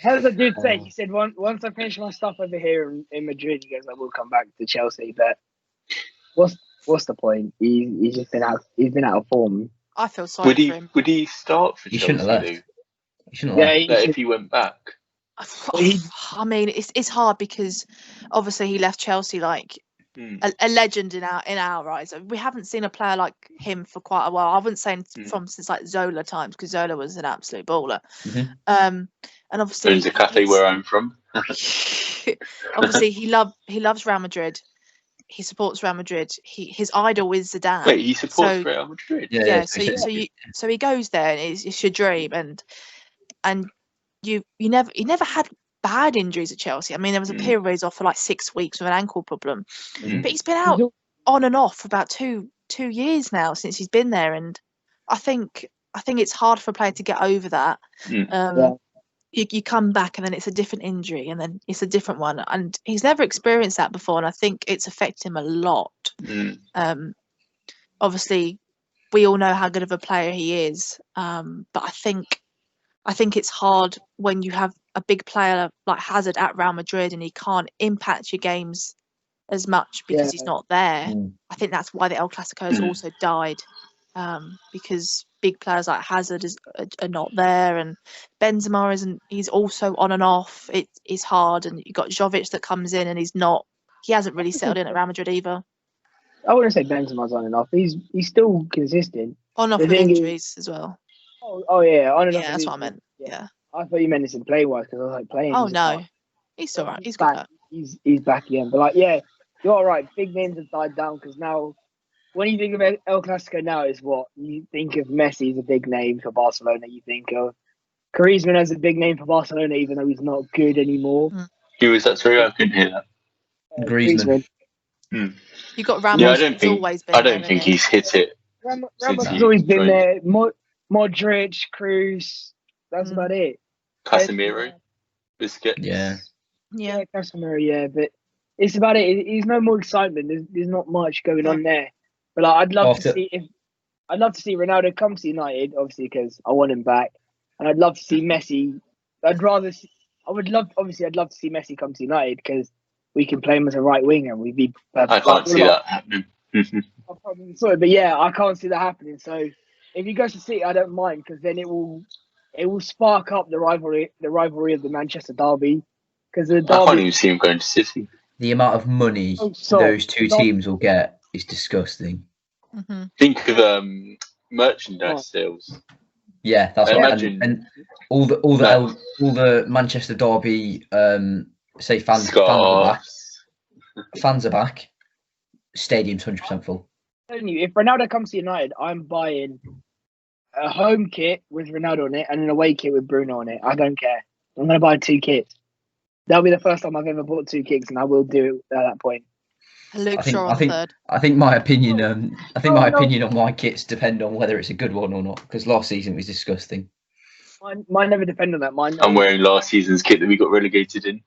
As I did say, he said once I finish my stuff over here in Madrid, he goes, I will come back to Chelsea. But what's the point? He's just been out. He's been out of form. I feel sorry for him. Would he start for Chelsea? Shouldn't have left. He shouldn't have left. If he went back. I mean, it's hard because obviously he left Chelsea like a legend in our eyes. We haven't seen a player like him for quite a while. I wouldn't say since like Zola times, because Zola was an absolute baller. And obviously, there's a cafe where I'm from. Obviously, he loves Real Madrid. He supports Real Madrid. His idol is Zidane. Wait, he supports Real Madrid. Yeah. So he goes there, and it's your dream, and you never had bad injuries at Chelsea. I mean, there was a period where he's off for like 6 weeks with an ankle problem, but he's been out on and off for about two years now since he's been there, and I think it's hard for a player to get over that. You come back and then it's a different injury and then it's a different one, and he's never experienced that before, and I think it's affected him a lot. Obviously, we all know how good of a player he is, but I think it's hard when you have a big player like Hazard at Real Madrid and he can't impact your games as much because he's not there. I think that's why the El Clasico has also died, because big players like Hazard are not there, and Benzema isn't. He's also on and off. It's hard, and you got Jovic that comes in and he hasn't really settled in at Real Madrid either. I wouldn't say Benzema's on and off. He's still consistent. On and off with injuries as well. Oh yeah, on and off. Yeah, that's what I meant. Yeah. I thought you meant this in play wise because I was like playing. Oh no, he's all right. He's back. He's back again. But you're all right. Big names have died down because now, when you think of El Clasico now, is what you think of. Messi as a big name for Barcelona. You think of Griezmann as a big name for Barcelona, even though he's not good anymore. Who was that? Sorry, I couldn't hear that. Griezmann. You got Ramos. I don't think he's hit it. Ramos has always been there. Modric, Cruz. That's about it. Casemiro, Busquets. Yeah, Casemiro. Yeah, but it's about it. There's no more excitement. There's not much going on there. But I'd love to see Ronaldo come to United, obviously because I want him back, and I'd love to see Messi. I'd love to see Messi come to United because we can play him as a right winger and we'd be perfect. I can't see that happening. Sorry, but I can't see that happening. So if he goes to City, I don't mind because then it will spark up the rivalry of the Manchester derby. Because I can't even see him going to City. The amount of money those two teams will get is disgusting. Think of merchandise sales. Yeah, that's what I imagine. And all the Manchester derby say fans Fans are back. Stadium's 100% full. I'm telling you, if Ronaldo comes to United, I'm buying a home kit with Ronaldo on it and an away kit with Bruno on it. I don't care. I'm going to buy 2 kits. That'll be the first time I've ever bought 2 kits, and I will do it at that point. Luke Shaw on third. I think my opinion. Opinion on my kits depend on whether it's a good one or not. Because last season was disgusting. Mine never depend on that. I'm wearing last season's kit that we got relegated in.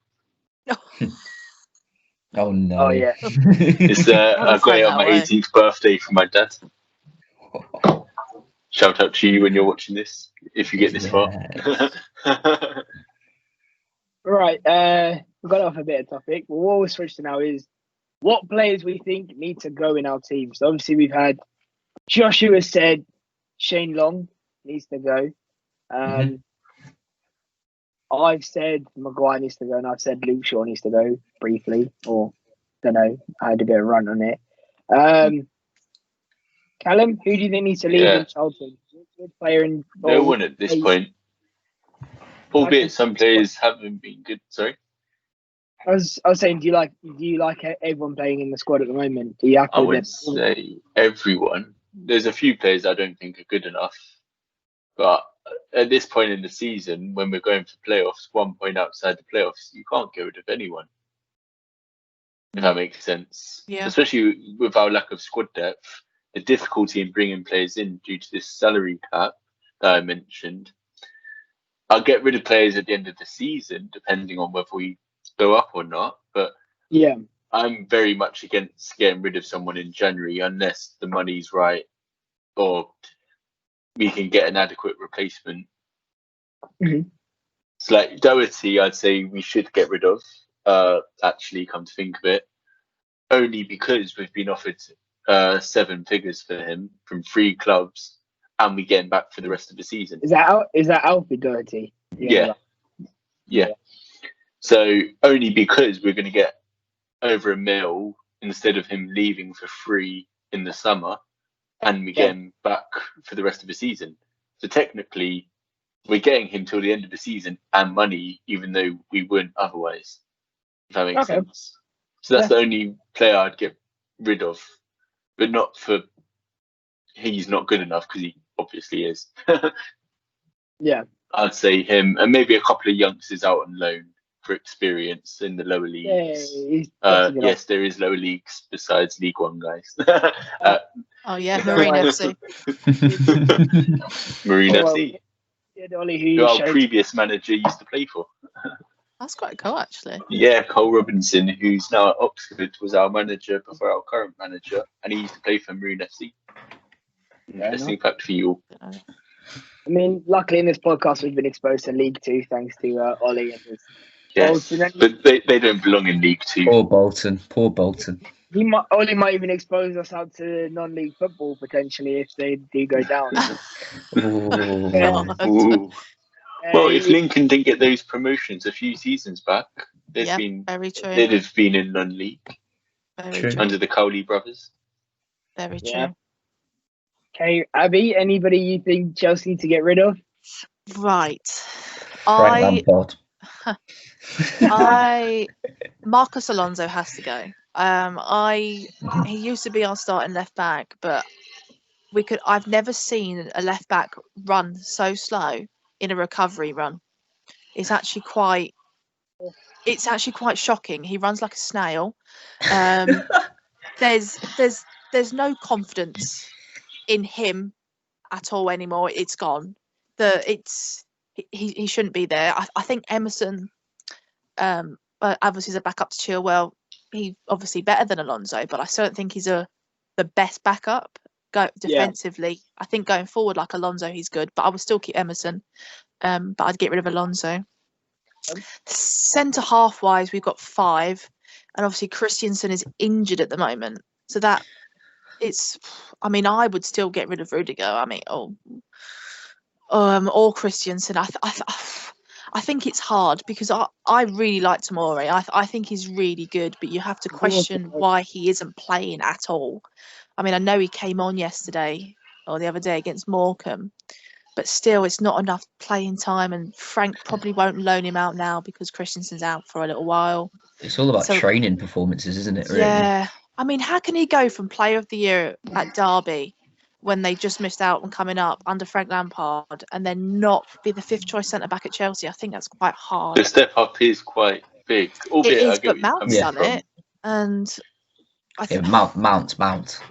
Oh no! Oh yeah. It's I got it on my 18th birthday from my dad. Shout out to you when you're watching this, if you get this far. Right, we got off a bit of topic. Well, what we'll switch to now is what players we think need to go in our team. So obviously we've had Joshua said Shane Long needs to go. I've said Maguire needs to go, and I've said Luke Shaw needs to go briefly, or don't know. I had a bit of a run on it. Callum, who do you think needs to leave in Charlton? Good player in no one at this point. Albeit some players haven't been good. Sorry. I was saying, do you like everyone playing in the squad at the moment? I wouldn't say everyone. There's a few players I don't think are good enough, but at this point in the season, when we're going for playoffs, 1 point outside the playoffs, you can't get rid of anyone. If that makes sense. Yeah. Especially with our lack of squad depth, the difficulty in bringing players in due to this salary cap that I mentioned. I'll get rid of players at the end of the season, depending on whether we go up or not. But yeah, I'm very much against getting rid of someone in January unless the money's right or we can get an adequate replacement. Mm-hmm. So like Doherty, I'd say we should get rid of, actually, come to think of it, only because we've been offered 7 figures for him from 3 clubs and we get him back for the rest of the season. Is that Alfie Doherty? Yeah. So only because we're going to get over $1 million instead of him leaving for free in the summer, and we get him back for the rest of the season. So technically, we're getting him till the end of the season and money, even though we wouldn't otherwise. If that makes sense. So that's the only player I'd get rid of, but not for he's not good enough, because he obviously is. Yeah. I'd say him, and maybe a couple of youngsters out on loan for experience in the lower leagues. Yes, there is lower leagues besides League One, guys. Marine FC. Marine FC. Who our previous manager used to play for. That's quite cool, actually. Yeah, Cole Robinson, who's now at Oxford, was our manager before our current manager, and he used to play for Marine FC. Interesting fact for you all. I mean, luckily in this podcast we've been exposed to League 2 thanks to Ollie and his Bolton. But they don't belong in League 2. Poor Bolton. Ollie might even expose us out to non-league football potentially if they do go down. Well, if Lincoln didn't get those promotions a few seasons back, they'd have been in non-league under the Cowley brothers. Very true. Okay, Abby, anybody you think Chelsea need to get rid of? Right. Frank Lampard. Marcus Alonso has to go. He used to be our starting left back, but I've never seen a left back run so slow in a recovery run. It's actually quite shocking. He runs like a snail. There's no confidence in him at all anymore. It's gone. He shouldn't be there. I think Emerson, obviously, is a backup to Chilwell. He's obviously better than Alonso, but I still don't think he's the best backup. Defensively, I think going forward, like Alonso, he's good, but I would still keep Emerson. But I'd get rid of Alonso. Centre half wise, we've got 5, and obviously Christensen is injured at the moment, so that it's. I mean, I would still get rid of Rudiger. I mean, or Christensen. I think it's hard because I really like Tomori. I think he's really good, but you have to question why he isn't playing at all. I mean, I know he came on yesterday or the other day against Morecambe, but still, it's not enough playing time, and Frank probably won't loan him out now because Christensen's out for a little while. It's all about training performances, isn't it, really? Yeah. I mean, how can he go from Player of the Year at Derby when they just missed out on coming up under Frank Lampard and then not be the 5th choice centre-back at Chelsea? I think that's quite hard. The step up is quite big. It is, but Mount's done it. And I think Mount.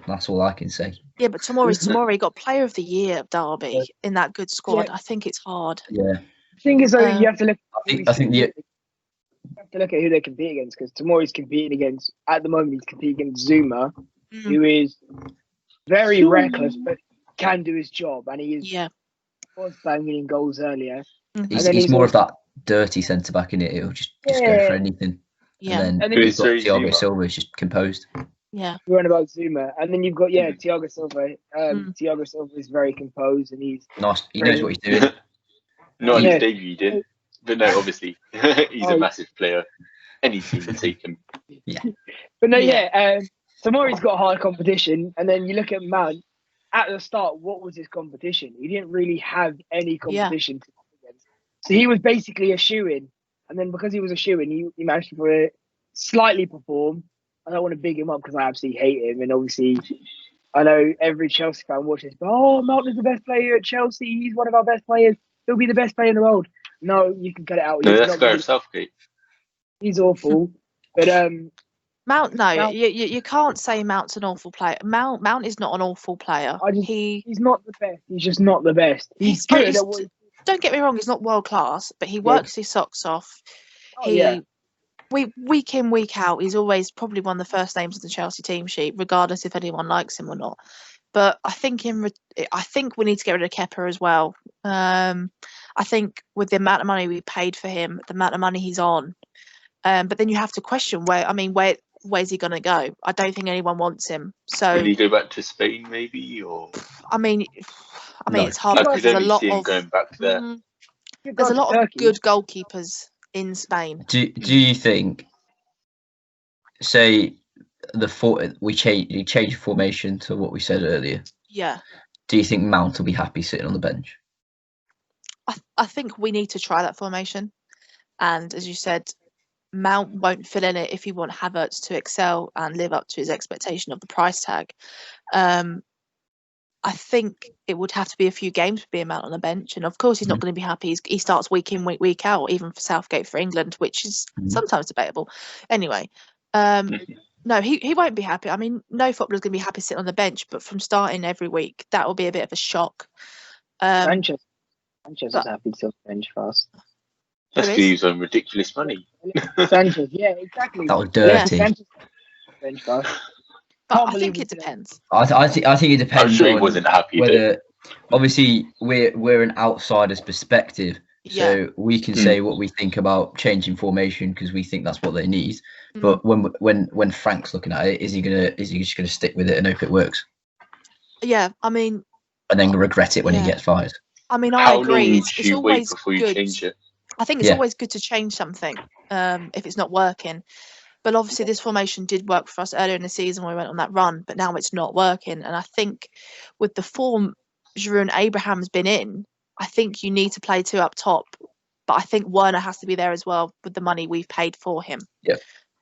That's all I can say. Yeah, but Tomori got Player of the Year at Derby in that good squad. Yeah. I think it's hard. Yeah. The thing is, though, you have to look. I think you have to look at who they compete against, because Tomori's competing against, at the moment, he's competing against Zuma, who is very reckless but can do his job, and he was banging goals earlier. He's more of that dirty centre back, in it. He'll just go for anything. Yeah. And then you've got Thiago Silva is just composed. Yeah. We're on about Zuma, and then you've got Thiago Silva. Thiago Silva is very composed, and he's nice. He knows what he's doing. Not on his debut, he did, but no, obviously he's a massive player. Any team will take him. Yeah. But no, Tomori's got hard competition, and then you look at Mount. At the start, what was his competition? He didn't really have any competition to compete against. So he was basically a shoe-in, and then because he was a shoe-in, he managed to slightly perform. I don't want to big him up because I absolutely hate him, and obviously I know every Chelsea fan watches, but Mount is the best player at Chelsea. He's one of our best players. He'll be the best player in the world. No, you can cut it out. No, that's Gareth Southgate. He's awful, but Mount. No, you can't say Mount's an awful player. Mount is not an awful player. He's not the best. He's just not the best. He's good. Don't get me wrong. He's not world class, but he works his socks off. Week in, week out, he's always probably one of the first names on the Chelsea team sheet, regardless if anyone likes him or not. But I think we need to get rid of Kepa as well. I think with the amount of money we paid for him, the amount of money he's on, but then you have to question where's he going to go? I don't think anyone wants him. So will he go back to Spain, maybe, or? I mean, it's hard because there's a lot of going back there. There's a lot of good goalkeepers in Spain. Do you think, say, we change formation to what we said earlier? Yeah. Do you think Mount will be happy sitting on the bench? I think we need to try that formation, and as you said, Mount won't fill in it if you want Havertz to excel and live up to his expectation of the price tag. I think it would have to be a few games for being Mount on the bench, and of course he's not going to be happy. He starts week in, week out, even for Southgate for England, which is sometimes debatable. Anyway, no, he won't be happy. I mean, no footballer's going to be happy sitting on the bench, but from starting every week, that will be a bit of a shock. Sanchez is happy to bench for us. That's because he's on ridiculous money. Sanchez, yeah, exactly. That was dirty. Yeah, bench for us. But I think it depends. I think it depends. I'm sure he wasn't happy. Whether, obviously, we're an outsider's perspective, so we can say what we think about changing formation because we think that's what they need. But when Frank's looking at it, is he just gonna stick with it and hope it works? Yeah, I mean, and then regret it when he gets fired. I mean, I agree. It's always before you change it? I think it's always good to change something if it's not working. But obviously this formation did work for us earlier in the season when we went on that run, but now it's not working. And I think with the form Giroud and Abraham's been in, I think you need to play two up top. But I think Werner has to be there as well with the money we've paid for him. Yeah.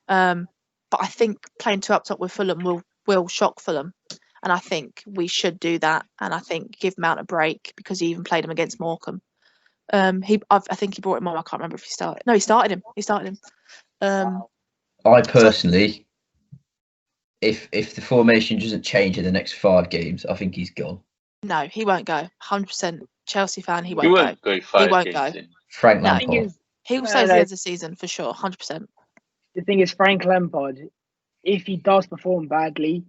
But I think playing two up top with Fulham will shock Fulham. And I think we should do that. And I think give Mount a break because he even played him against Morecambe. I think he brought him on. I can't remember if he started. No, he started him. I personally, if the formation doesn't change in the next 5 games, I think he's gone. No, he won't go. 100% Chelsea fan. He won't go. He won't go. Frank Lampard. He will stay to the end of the season for sure. 100%. The thing is, Frank Lampard, if he does perform badly,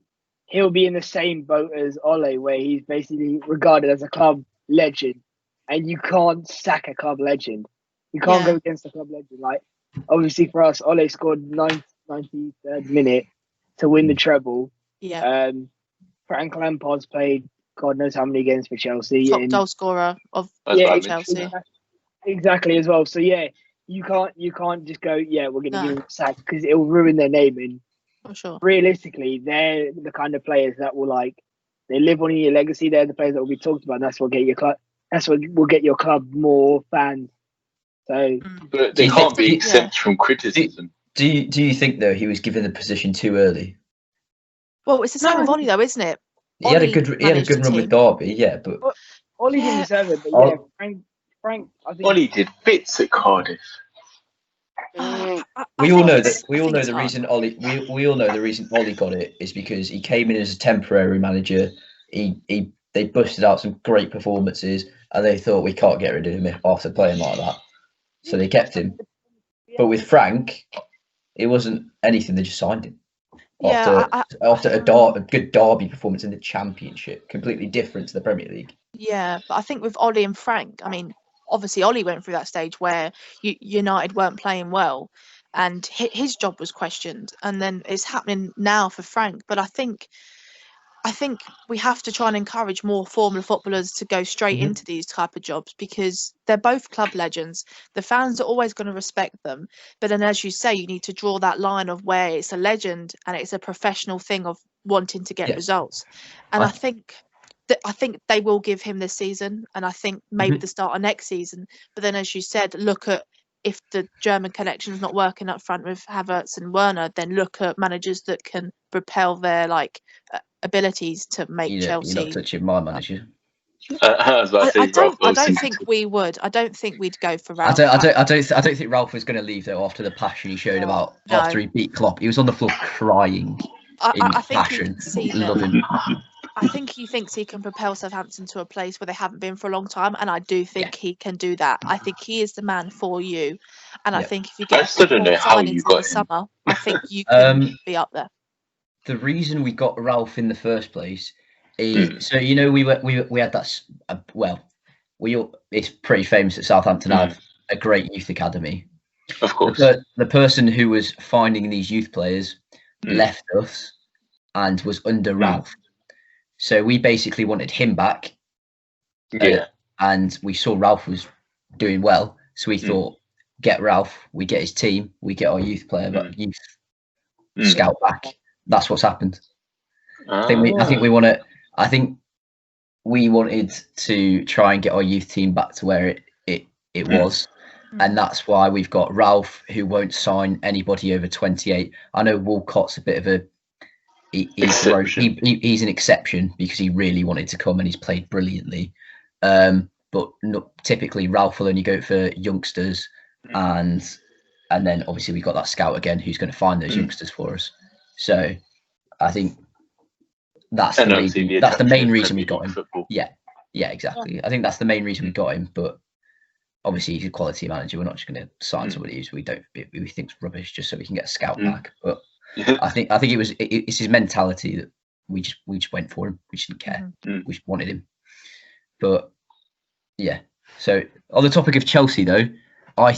he'll be in the same boat as Ole, where he's basically regarded as a club legend, and you can't sack a club legend. You can't go against a club legend. Like, obviously for us, Ole scored 93rd minute to win the treble. Yeah. Frank Lampard's played God knows how many games for Chelsea. Top goal scorer of Chelsea. Exactly as well. So you can't just go, we're going to give him a sack because it will ruin their name. And for sure. Realistically, they're the kind of players that will they live on in your legacy. They're the players that will be talked about. And that's what get your club. That's what will get your club more fans. So, but they can't be exempt from criticism. Do you think though he was given the position too early? Well, it's the same with Ollie though, isn't it? He had a good run with Derby, but Ollie didn't deserve it. But Frank, I think Ollie did bits at Cardiff. We all know the reason Ollie. We all know the reason Ollie got it is because he came in as a temporary manager. They busted out some great performances, and they thought we can't get rid of him after playing like that, so they kept him. But with Frank, it wasn't anything. They just signed him after a good Derby performance in the Championship, completely different to the Premier League. Yeah, but I think with Ollie and Frank, I mean, obviously Ollie went through that stage where United weren't playing well, and his job was questioned, and then it's happening now for Frank. But I think we have to try and encourage more former footballers to go straight into these type of jobs, because they're both club legends. The fans are always going to respect them. But then, as you say, you need to draw that line of where it's a legend and it's a professional thing of wanting to get results. And I think they will give him this season, and I think maybe the start of next season. But then, as you said, look at if the German connection is not working up front with Havertz and Werner, then look at managers that can propel their abilities to make Chelsea. You're not touching my manager. I don't think we would. I don't think we'd go for Ralph. I don't think Ralph was going to leave though after the passion he showed after he beat Klopp. He was on the floor crying in passion. I think he thinks he can propel Southampton to a place where they haven't been for a long time, and I do think he can do that. I think he is the man for you, and I think if you get signings in the summer, I think you can be up there. The reason we got Ralph in the first place is so we had that it's pretty famous that Southampton have a great youth academy. Of course, the person who was finding these youth players left us and was under Ralph. So we basically wanted him back. And we saw Ralph was doing well. So we thought, get Ralph, we get his team, we get our youth player, youth scout back. That's what's happened. I think we wanted to try and get our youth team back to where it was. And that's why we've got Ralph, who won't sign anybody over 28. I know Walcott's a bit of a he's an exception because he really wanted to come and he's played brilliantly. But typically Ralph will only go for youngsters, and then obviously we've got that scout again who's going to find those youngsters for us. So I think that's the main reason we got him. Football. Yeah, exactly. I think that's the main reason we got him. But obviously he's a quality manager. We're not just going to sign somebody who we think's rubbish just so we can get a scout back. But I think it's his mentality that we just went for him. We just didn't care. We just wanted him. But yeah. So on the topic of Chelsea, though, I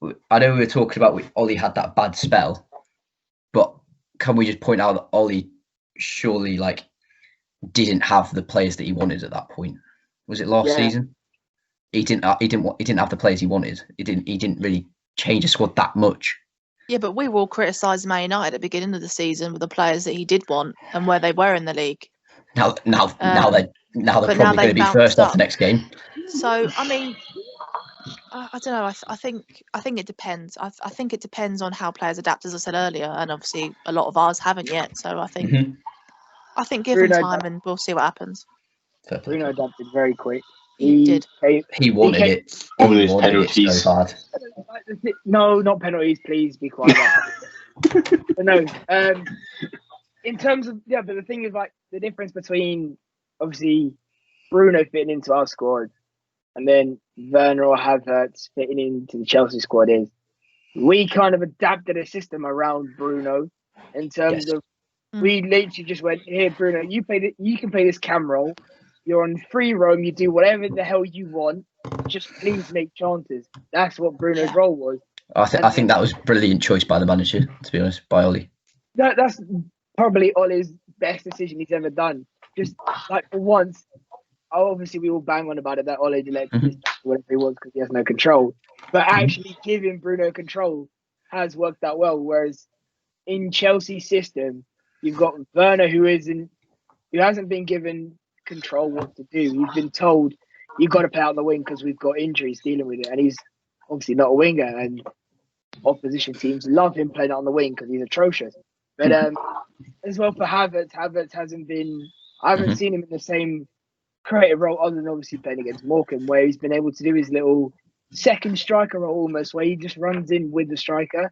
know we were talking about Ollie had that bad spell, but can we just point out that Ollie surely didn't have the players that he wanted at that point? Was it last season? He didn't have the players he wanted. He didn't really change the squad that much. Yeah, but we will criticise Man United at the beginning of the season with the players that he did want and where they were in the league. Now they're probably going to be first off the next game. So I mean, I don't know. I think it depends. I think it depends on how players adapt, as I said earlier, and obviously a lot of ours haven't yet. So I think give him time and we'll see what happens. Bruno adapted very quick. He did. He wanted it. All his penalties. So hard. No, not penalties. Please be quiet. But no. In terms of but the thing is the difference between obviously Bruno fitting into our squad and then Werner or Havertz fitting into the Chelsea squad is we kind of adapted a system around Bruno in terms of we literally just went, here Bruno, you can play this cam role. You're on free roam. You do whatever the hell you want. Just please make chances. That's what Bruno's role was. I think that was a brilliant choice by the manager, to be honest, by Ollie. That's probably Ollie's best decision he's ever done. Just for once, obviously we all bang on about it that Ollie let whatever he was because he has no control. But actually giving Bruno control has worked out well. Whereas in Chelsea's system, you've got Werner who hasn't been given control what to do. He's been told you got to play out on the wing because we've got injuries dealing with it, and he's obviously not a winger, and opposition teams love him playing out on the wing because he's atrocious. But as well for Havertz hasn't been. I haven't seen him in the same creative role other than obviously playing against Morecambe, where he's been able to do his little second striker role almost, where he just runs in with the striker.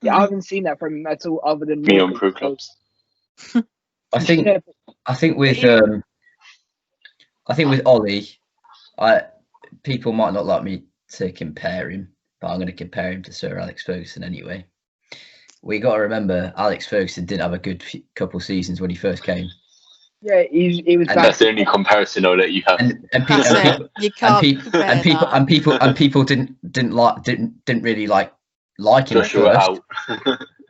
Yeah, I haven't seen that from him at all, other than me on pro clubs. I think with Ollie, people might not like me to compare him, but I'm going to compare him to Sir Alex Ferguson anyway. We got to remember Alex Ferguson didn't have a good couple seasons when he first came. Yeah, he was. And that's the only comparison I'll let you have. People didn't really like him at first.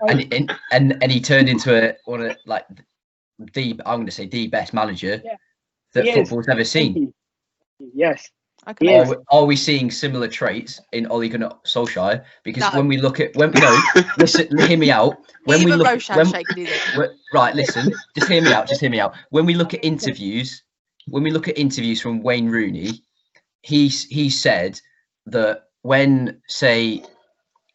and he turned into I'm going to say the best manager that football's ever seen. Yes. Okay. Are we seeing similar traits in Ole Gunnar Solskjaer? Because when we look at listen, hear me out. Right, listen, just hear me out. When we look at interviews, from Wayne Rooney, he said that when, say,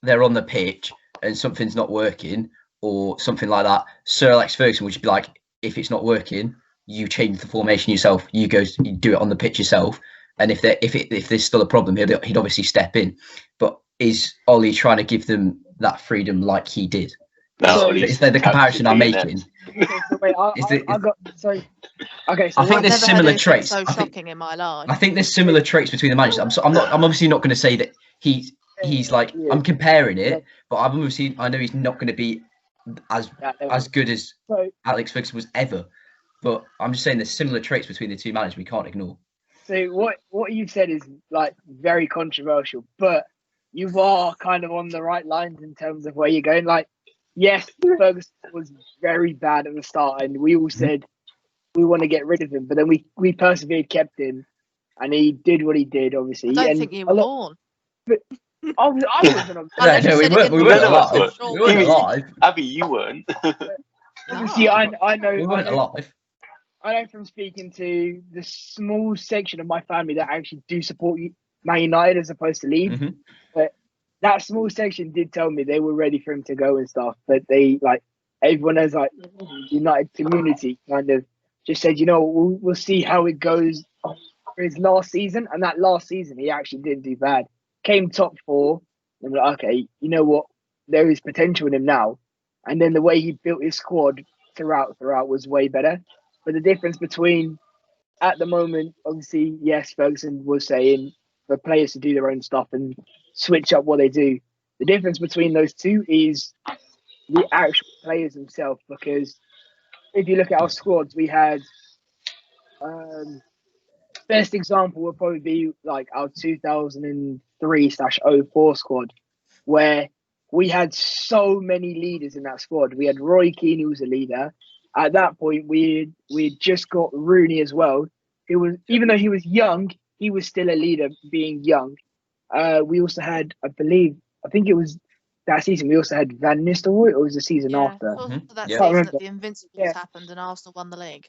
they're on the pitch and something's not working or something like that, Sir Alex Ferguson would just be like, if it's not working, you change the formation yourself. You do it on the pitch yourself. And if there's still a problem, he'd obviously step in. But is Ollie trying to give them that freedom like he did? Is that the comparison I'm making? I think there's similar traits. So shocking in my life. I think there's similar traits between the managers. I'm obviously not going to say that he's like, I'm comparing it, but I know he's not going to be as good as Alex Ferguson was ever. But I'm just saying there's similar traits between the two managers we can't ignore. So what you've said is like very controversial, but you are kind of on the right lines in terms of where you're going. Like, yes, Ferguson was very bad at the start, and we all said we want to get rid of him, but then we persevered, kept him, and he did what he did. Obviously, I don't think you were born. I wasn't on. No, we weren't alive. We weren't alive. Abby, you weren't. Obviously, I know. We weren't alive. I know from speaking to the small section of my family that actually do support Man United as opposed to Leeds, but that small section did tell me they were ready for him to go and stuff. But they everyone as United community kind of just said, we'll see how it goes for his last season. And that last season, he actually didn't do bad. Came top 4, and we're like, okay, you know what? There is potential in him now. And then the way he built his squad throughout was way better. But the difference between, at the moment, obviously, yes, Ferguson was saying for players to do their own stuff and switch up what they do. The difference between those two is the actual players themselves. Because if you look at our squads, we had best example would probably be like our 2003/04 squad, where we had so many leaders in that squad. We had Roy Keane, who was a leader. At that point, we had just got Rooney as well. Who was, even though he was young, he was still a leader, being young. We also had, I think it was that season. We also had Van Nistelrooy, or was the season after? Also that season that the Invincibles happened and Arsenal won the league.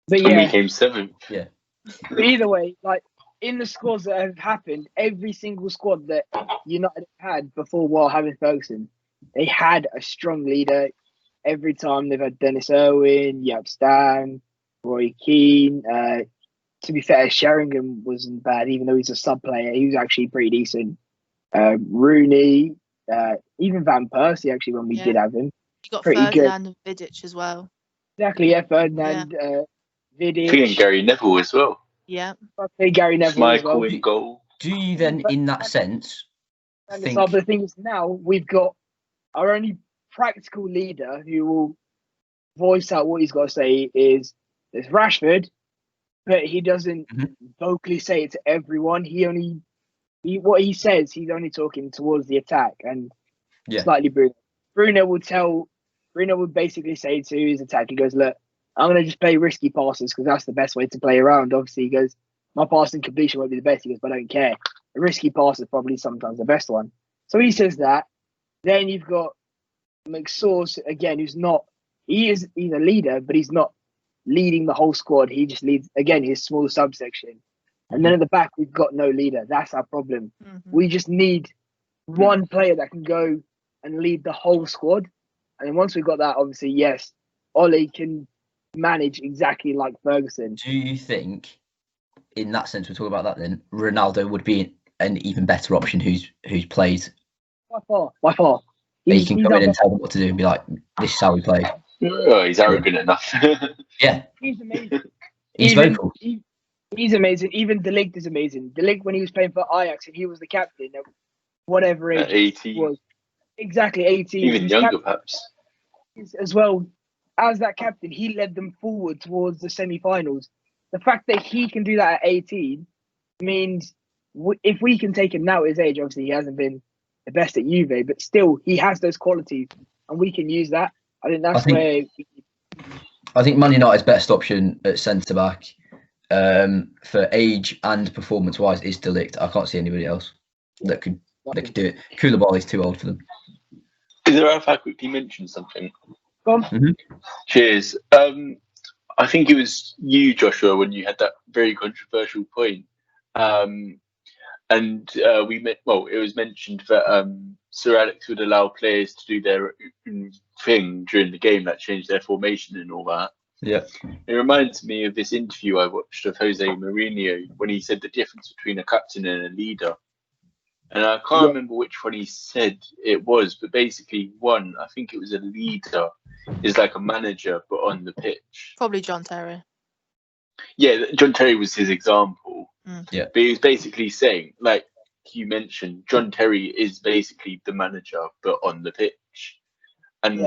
But and we came 7th. Yeah. But either way, like in the squads that have happened, every single squad that United had before while having Ferguson, they had a strong leader. Every time they've had Dennis Irwin, Yap Stan, Roy Keane. To be fair, Sheringham wasn't bad, even though he's a sub player. He was actually pretty decent. Rooney, even Van Persie, actually, when we did have him. You got pretty Ferdinand good. And Vidic as well. Exactly, yeah, Ferdinand, Vidic. I think Gary Neville as well. Yeah. I think Gary Neville Michael as well. in goal. Do you then, in that sense, think... But the thing is, now we've got our only practical leader who will voice out what he's got to say is Rashford, but he doesn't vocally say it to everyone. What he says, he's only talking towards the attack and slightly Bruno. Bruno would basically say to his attack, he goes, look, I'm going to just play risky passes because that's the best way to play around. Obviously, he goes, my passing completion won't be the best. He goes, but I don't care. A risky pass is probably sometimes the best one. So he says that. Then you've got McSauce, again, he's a leader, but he's not leading the whole squad. He just leads, again, his small subsection. And then at the back, we've got no leader. That's our problem. We just need one player that can go and lead the whole squad. And then once we've got that, obviously, yes, Ollie can manage exactly like Ferguson. Do you think, in that sense, we're talking about that then, Ronaldo would be an even better option who's played? By far. He can come in and tell them what to do and be like, this is how we play. Oh, he's arrogant enough. Yeah. He's amazing. He's vocal. He's amazing. Even De Ligt is amazing. De Ligt, when he was playing for Ajax and he was the captain at whatever age 18. was. Exactly, 18. Even younger, perhaps. As well, as that captain, he led them forward towards the semi-finals. The fact that he can do that at 18 means if we can take him now at his age, obviously he hasn't been the best at Juve, but still he has those qualities and we can use that. I think that's where... I think Man United's best option at centre-back for age and performance-wise is De Ligt. I can't see anybody else that could do it. Koulibaly's too old for them. Is there if I quickly mention something? Go on. Mm-hmm. Cheers. I think it was you, Joshua, when you had that very controversial point. It was mentioned that Sir Alex would allow players to do their own thing during the game, that changed their formation and all that. Yeah. It reminds me of this interview I watched of Jose Mourinho when he said the difference between a captain and a leader. And I can't remember which one he said it was, but basically I think it was a leader, is like a manager, but on the pitch. Probably John Terry. Yeah, John Terry was his example. Yeah. But he was basically saying, like you mentioned, John Terry is basically the manager, but on the pitch. And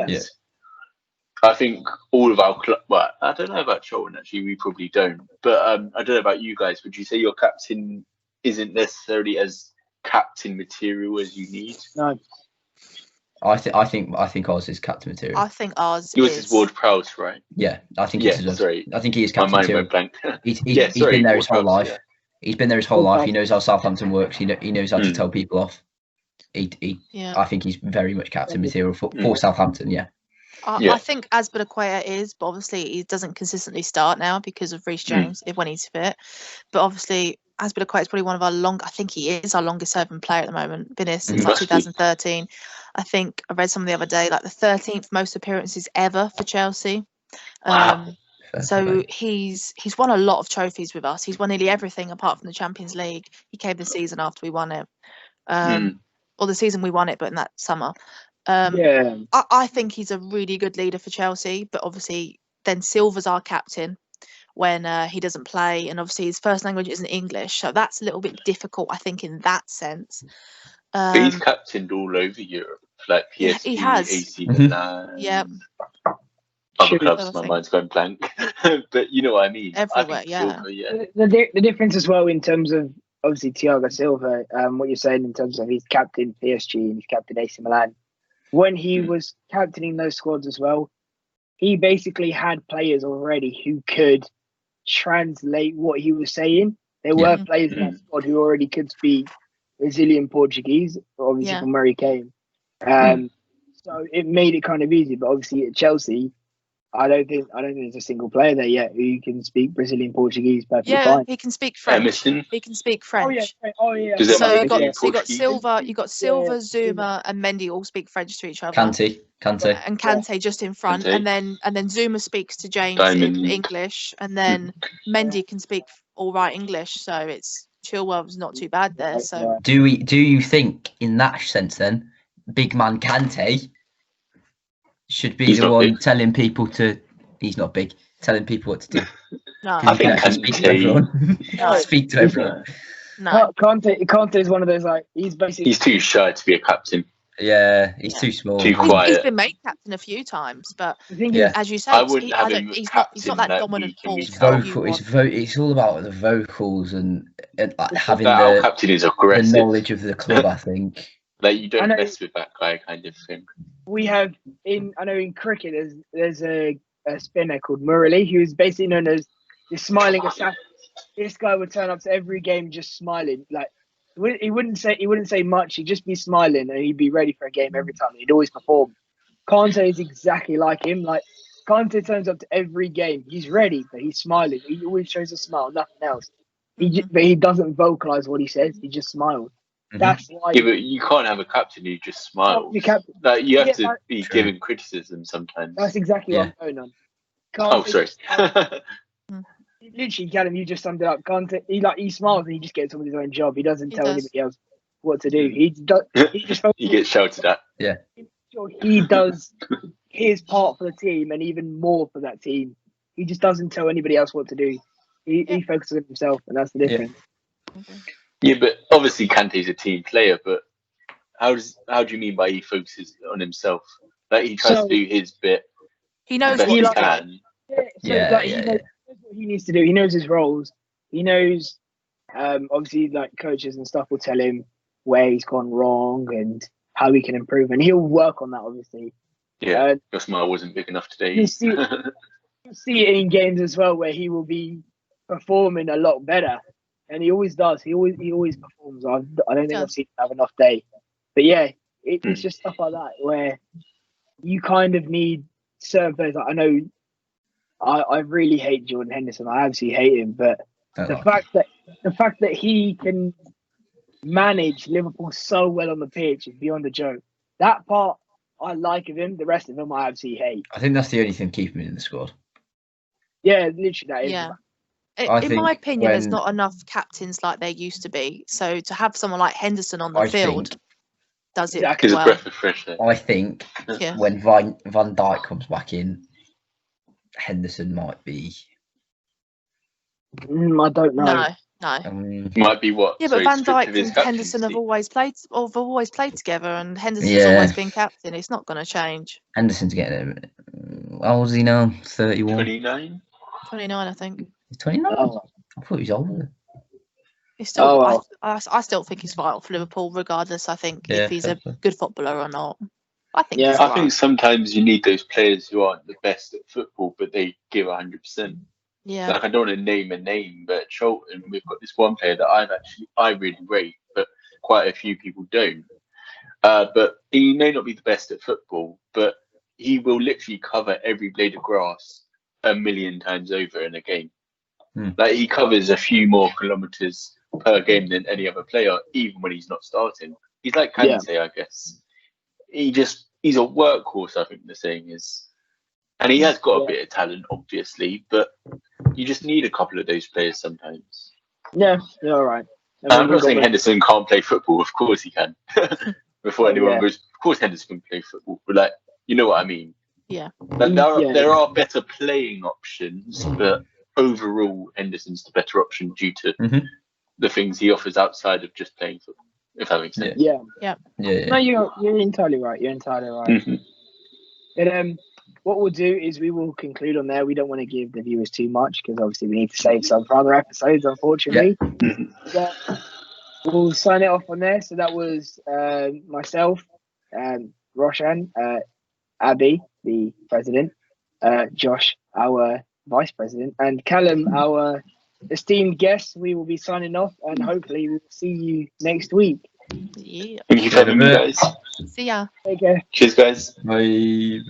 I think all of our well, I don't know about Cholton, actually, we probably don't. But I don't know about you guys. Would you say your captain isn't necessarily as captain material as you need? No. I think ours is captain material. I think ours Yours is Ward-Prowse, right? Yeah, I think it's his. Sorry. I think he is captain material. My mind went blank. He's been there his whole life. Yeah. He's been there his whole life. He knows how Southampton works. He knows how to tell people off. I think he's very much captain material for Southampton. Yeah. I think Azpilicueta is, but obviously he doesn't consistently start now because of Reece James when he's fit. But obviously Azpilicueta is probably one of our I think he is our longest serving player at the moment. Been here since 2013. I think I read something the other day, like the 13th most appearances ever for Chelsea. Wow. So he's won a lot of trophies with us. He's won nearly everything apart from the Champions League. He came the season after we won it, or the season we won it, but in that summer. I think he's a really good leader for Chelsea. But obviously, then Silva's our captain when he doesn't play, and obviously his first language isn't English, so that's a little bit difficult, I think, in that sense. But he's captained all over Europe, like PSG, he has. AC Milan. Yeah. Other clubs, my mind's going blank. But you know what I mean. Everywhere, Silva, The difference as well in terms of obviously Thiago Silva, what you're saying in terms of he's captain PSG and he's captain AC Milan. When he was captaining those squads as well, he basically had players already who could translate what he was saying. There were players in that squad who already could speak Brazilian Portuguese, obviously from where he came. So it made it kind of easy. But obviously at Chelsea, I don't think there's a single player there yet who can speak Brazilian Portuguese perfectly fine. He can speak French. Emerson. He can speak French. Oh yeah. So you got Silva, Zuma, and Mendy all speak French to each other. Kante, and Kante just in front, and then Zuma speaks to James in English, and then Mendy can speak all right English. So it's Chilwell's not too bad there. So do you think in that sense then, big man Kante should be the one telling people to? He's not big. Telling people what to do. No, I think speak to everyone. Speak to everyone. No, Kante is one of those he's too shy to be a captain. Yeah, he's too small. Too quiet. He's been made captain a few times, but as you say, he's not that dominant force. It's all about the vocals and having our captain is aggressive. The knowledge of the club. I think. Like you don't mess with that guy, kind of thing. We have in cricket there's a spinner called Murali who's basically known as the smiling assassin. This guy would turn up to every game just smiling. Like he wouldn't say much. He'd just be smiling and he'd be ready for a game every time. He'd always perform. Kante is exactly like him. Like Kante turns up to every game. He's ready, but he's smiling. He always shows a smile, nothing else. But he doesn't vocalize what he says. He just smiles. That's why. Yeah, but you can't have a captain who just smiles. Like, you have to be given criticism sometimes. That's exactly what I'm going on. Sorry. Literally, Callum, you just summed it up. He smiles and he just gets on with his own job. He doesn't tell anybody else what to do. He just he gets shouted at. Yeah. He does his part for the team and even more for that team. He just doesn't tell anybody else what to do. He focuses on himself, and that's the difference. Yeah, but obviously Kante's a team player, but how do you mean by he focuses on himself? Like, he tries to do his bit. He knows what he can. He knows what he needs to do. He knows his roles. He knows, obviously, like, coaches and stuff will tell him where he's gone wrong and how he can improve, and he'll work on that, obviously. Yeah, your smile wasn't big enough today. You see it in games as well where he will be performing a lot better, and he always does. He always performs. I don't think I've seen him have enough day, but yeah, it's just stuff like that where you kind of need certain players. I know I really hate Jordan Henderson. I absolutely hate him, but the fact that he can manage Liverpool so well on the pitch is beyond a joke. That part I like of him. The rest of him I absolutely hate. I think that's the only thing keeping him in the squad. Yeah, literally that is. Yeah. In my opinion, there's not enough captains like there used to be. So to have someone like Henderson on the field does it well. Breath of fresh air. I think when Van Dijk comes back in, Henderson might be. I don't know. No. Might be what? Yeah, but Van Dijk and Henderson have always played together, and Henderson's always been captain. It's not going to change. Henderson's getting how old is he now? 31? 29? 29, I think. He's 29? Oh. I thought he was older. He's still. I still think he's vital for Liverpool, regardless. I think if he's a good footballer or not. I think. Yeah, I think sometimes you need those players who aren't the best at football, but they give 100%. Yeah. Like, I don't want to name a name, but at Charlton, we've got this one player that I really rate, but quite a few people don't. But he may not be the best at football, but he will literally cover every blade of grass 1,000,000 times over in a game. Like, he covers a few more kilometers per game than any other player, even when he's not starting. He's like Kante, I guess. He's a workhorse, I think the saying is. And he has got a bit of talent, obviously, but you just need a couple of those players sometimes. Yeah, you're all right. I'm not saying Henderson can't play football. Of course he can. Before anyone goes, of course Henderson can play football. But, like, you know what I mean? Yeah. Like, there are better playing options, but overall Henderson's the better option due to the things he offers outside of just playing football, if that makes sense. Yeah. No, you're entirely right. You're entirely right. But what we'll do is we will conclude on there. We don't want to give the viewers too much because obviously we need to save some for other episodes, unfortunately. But we'll sign it off on there. So that was myself, Roshan, Abby, the president, Josh, our vice president, and Callum, our esteemed guest. We will be signing off, and hopefully we'll see you next week. Yeah. Thank you for having me, guys. See ya. Take care. Cheers, guys. Bye.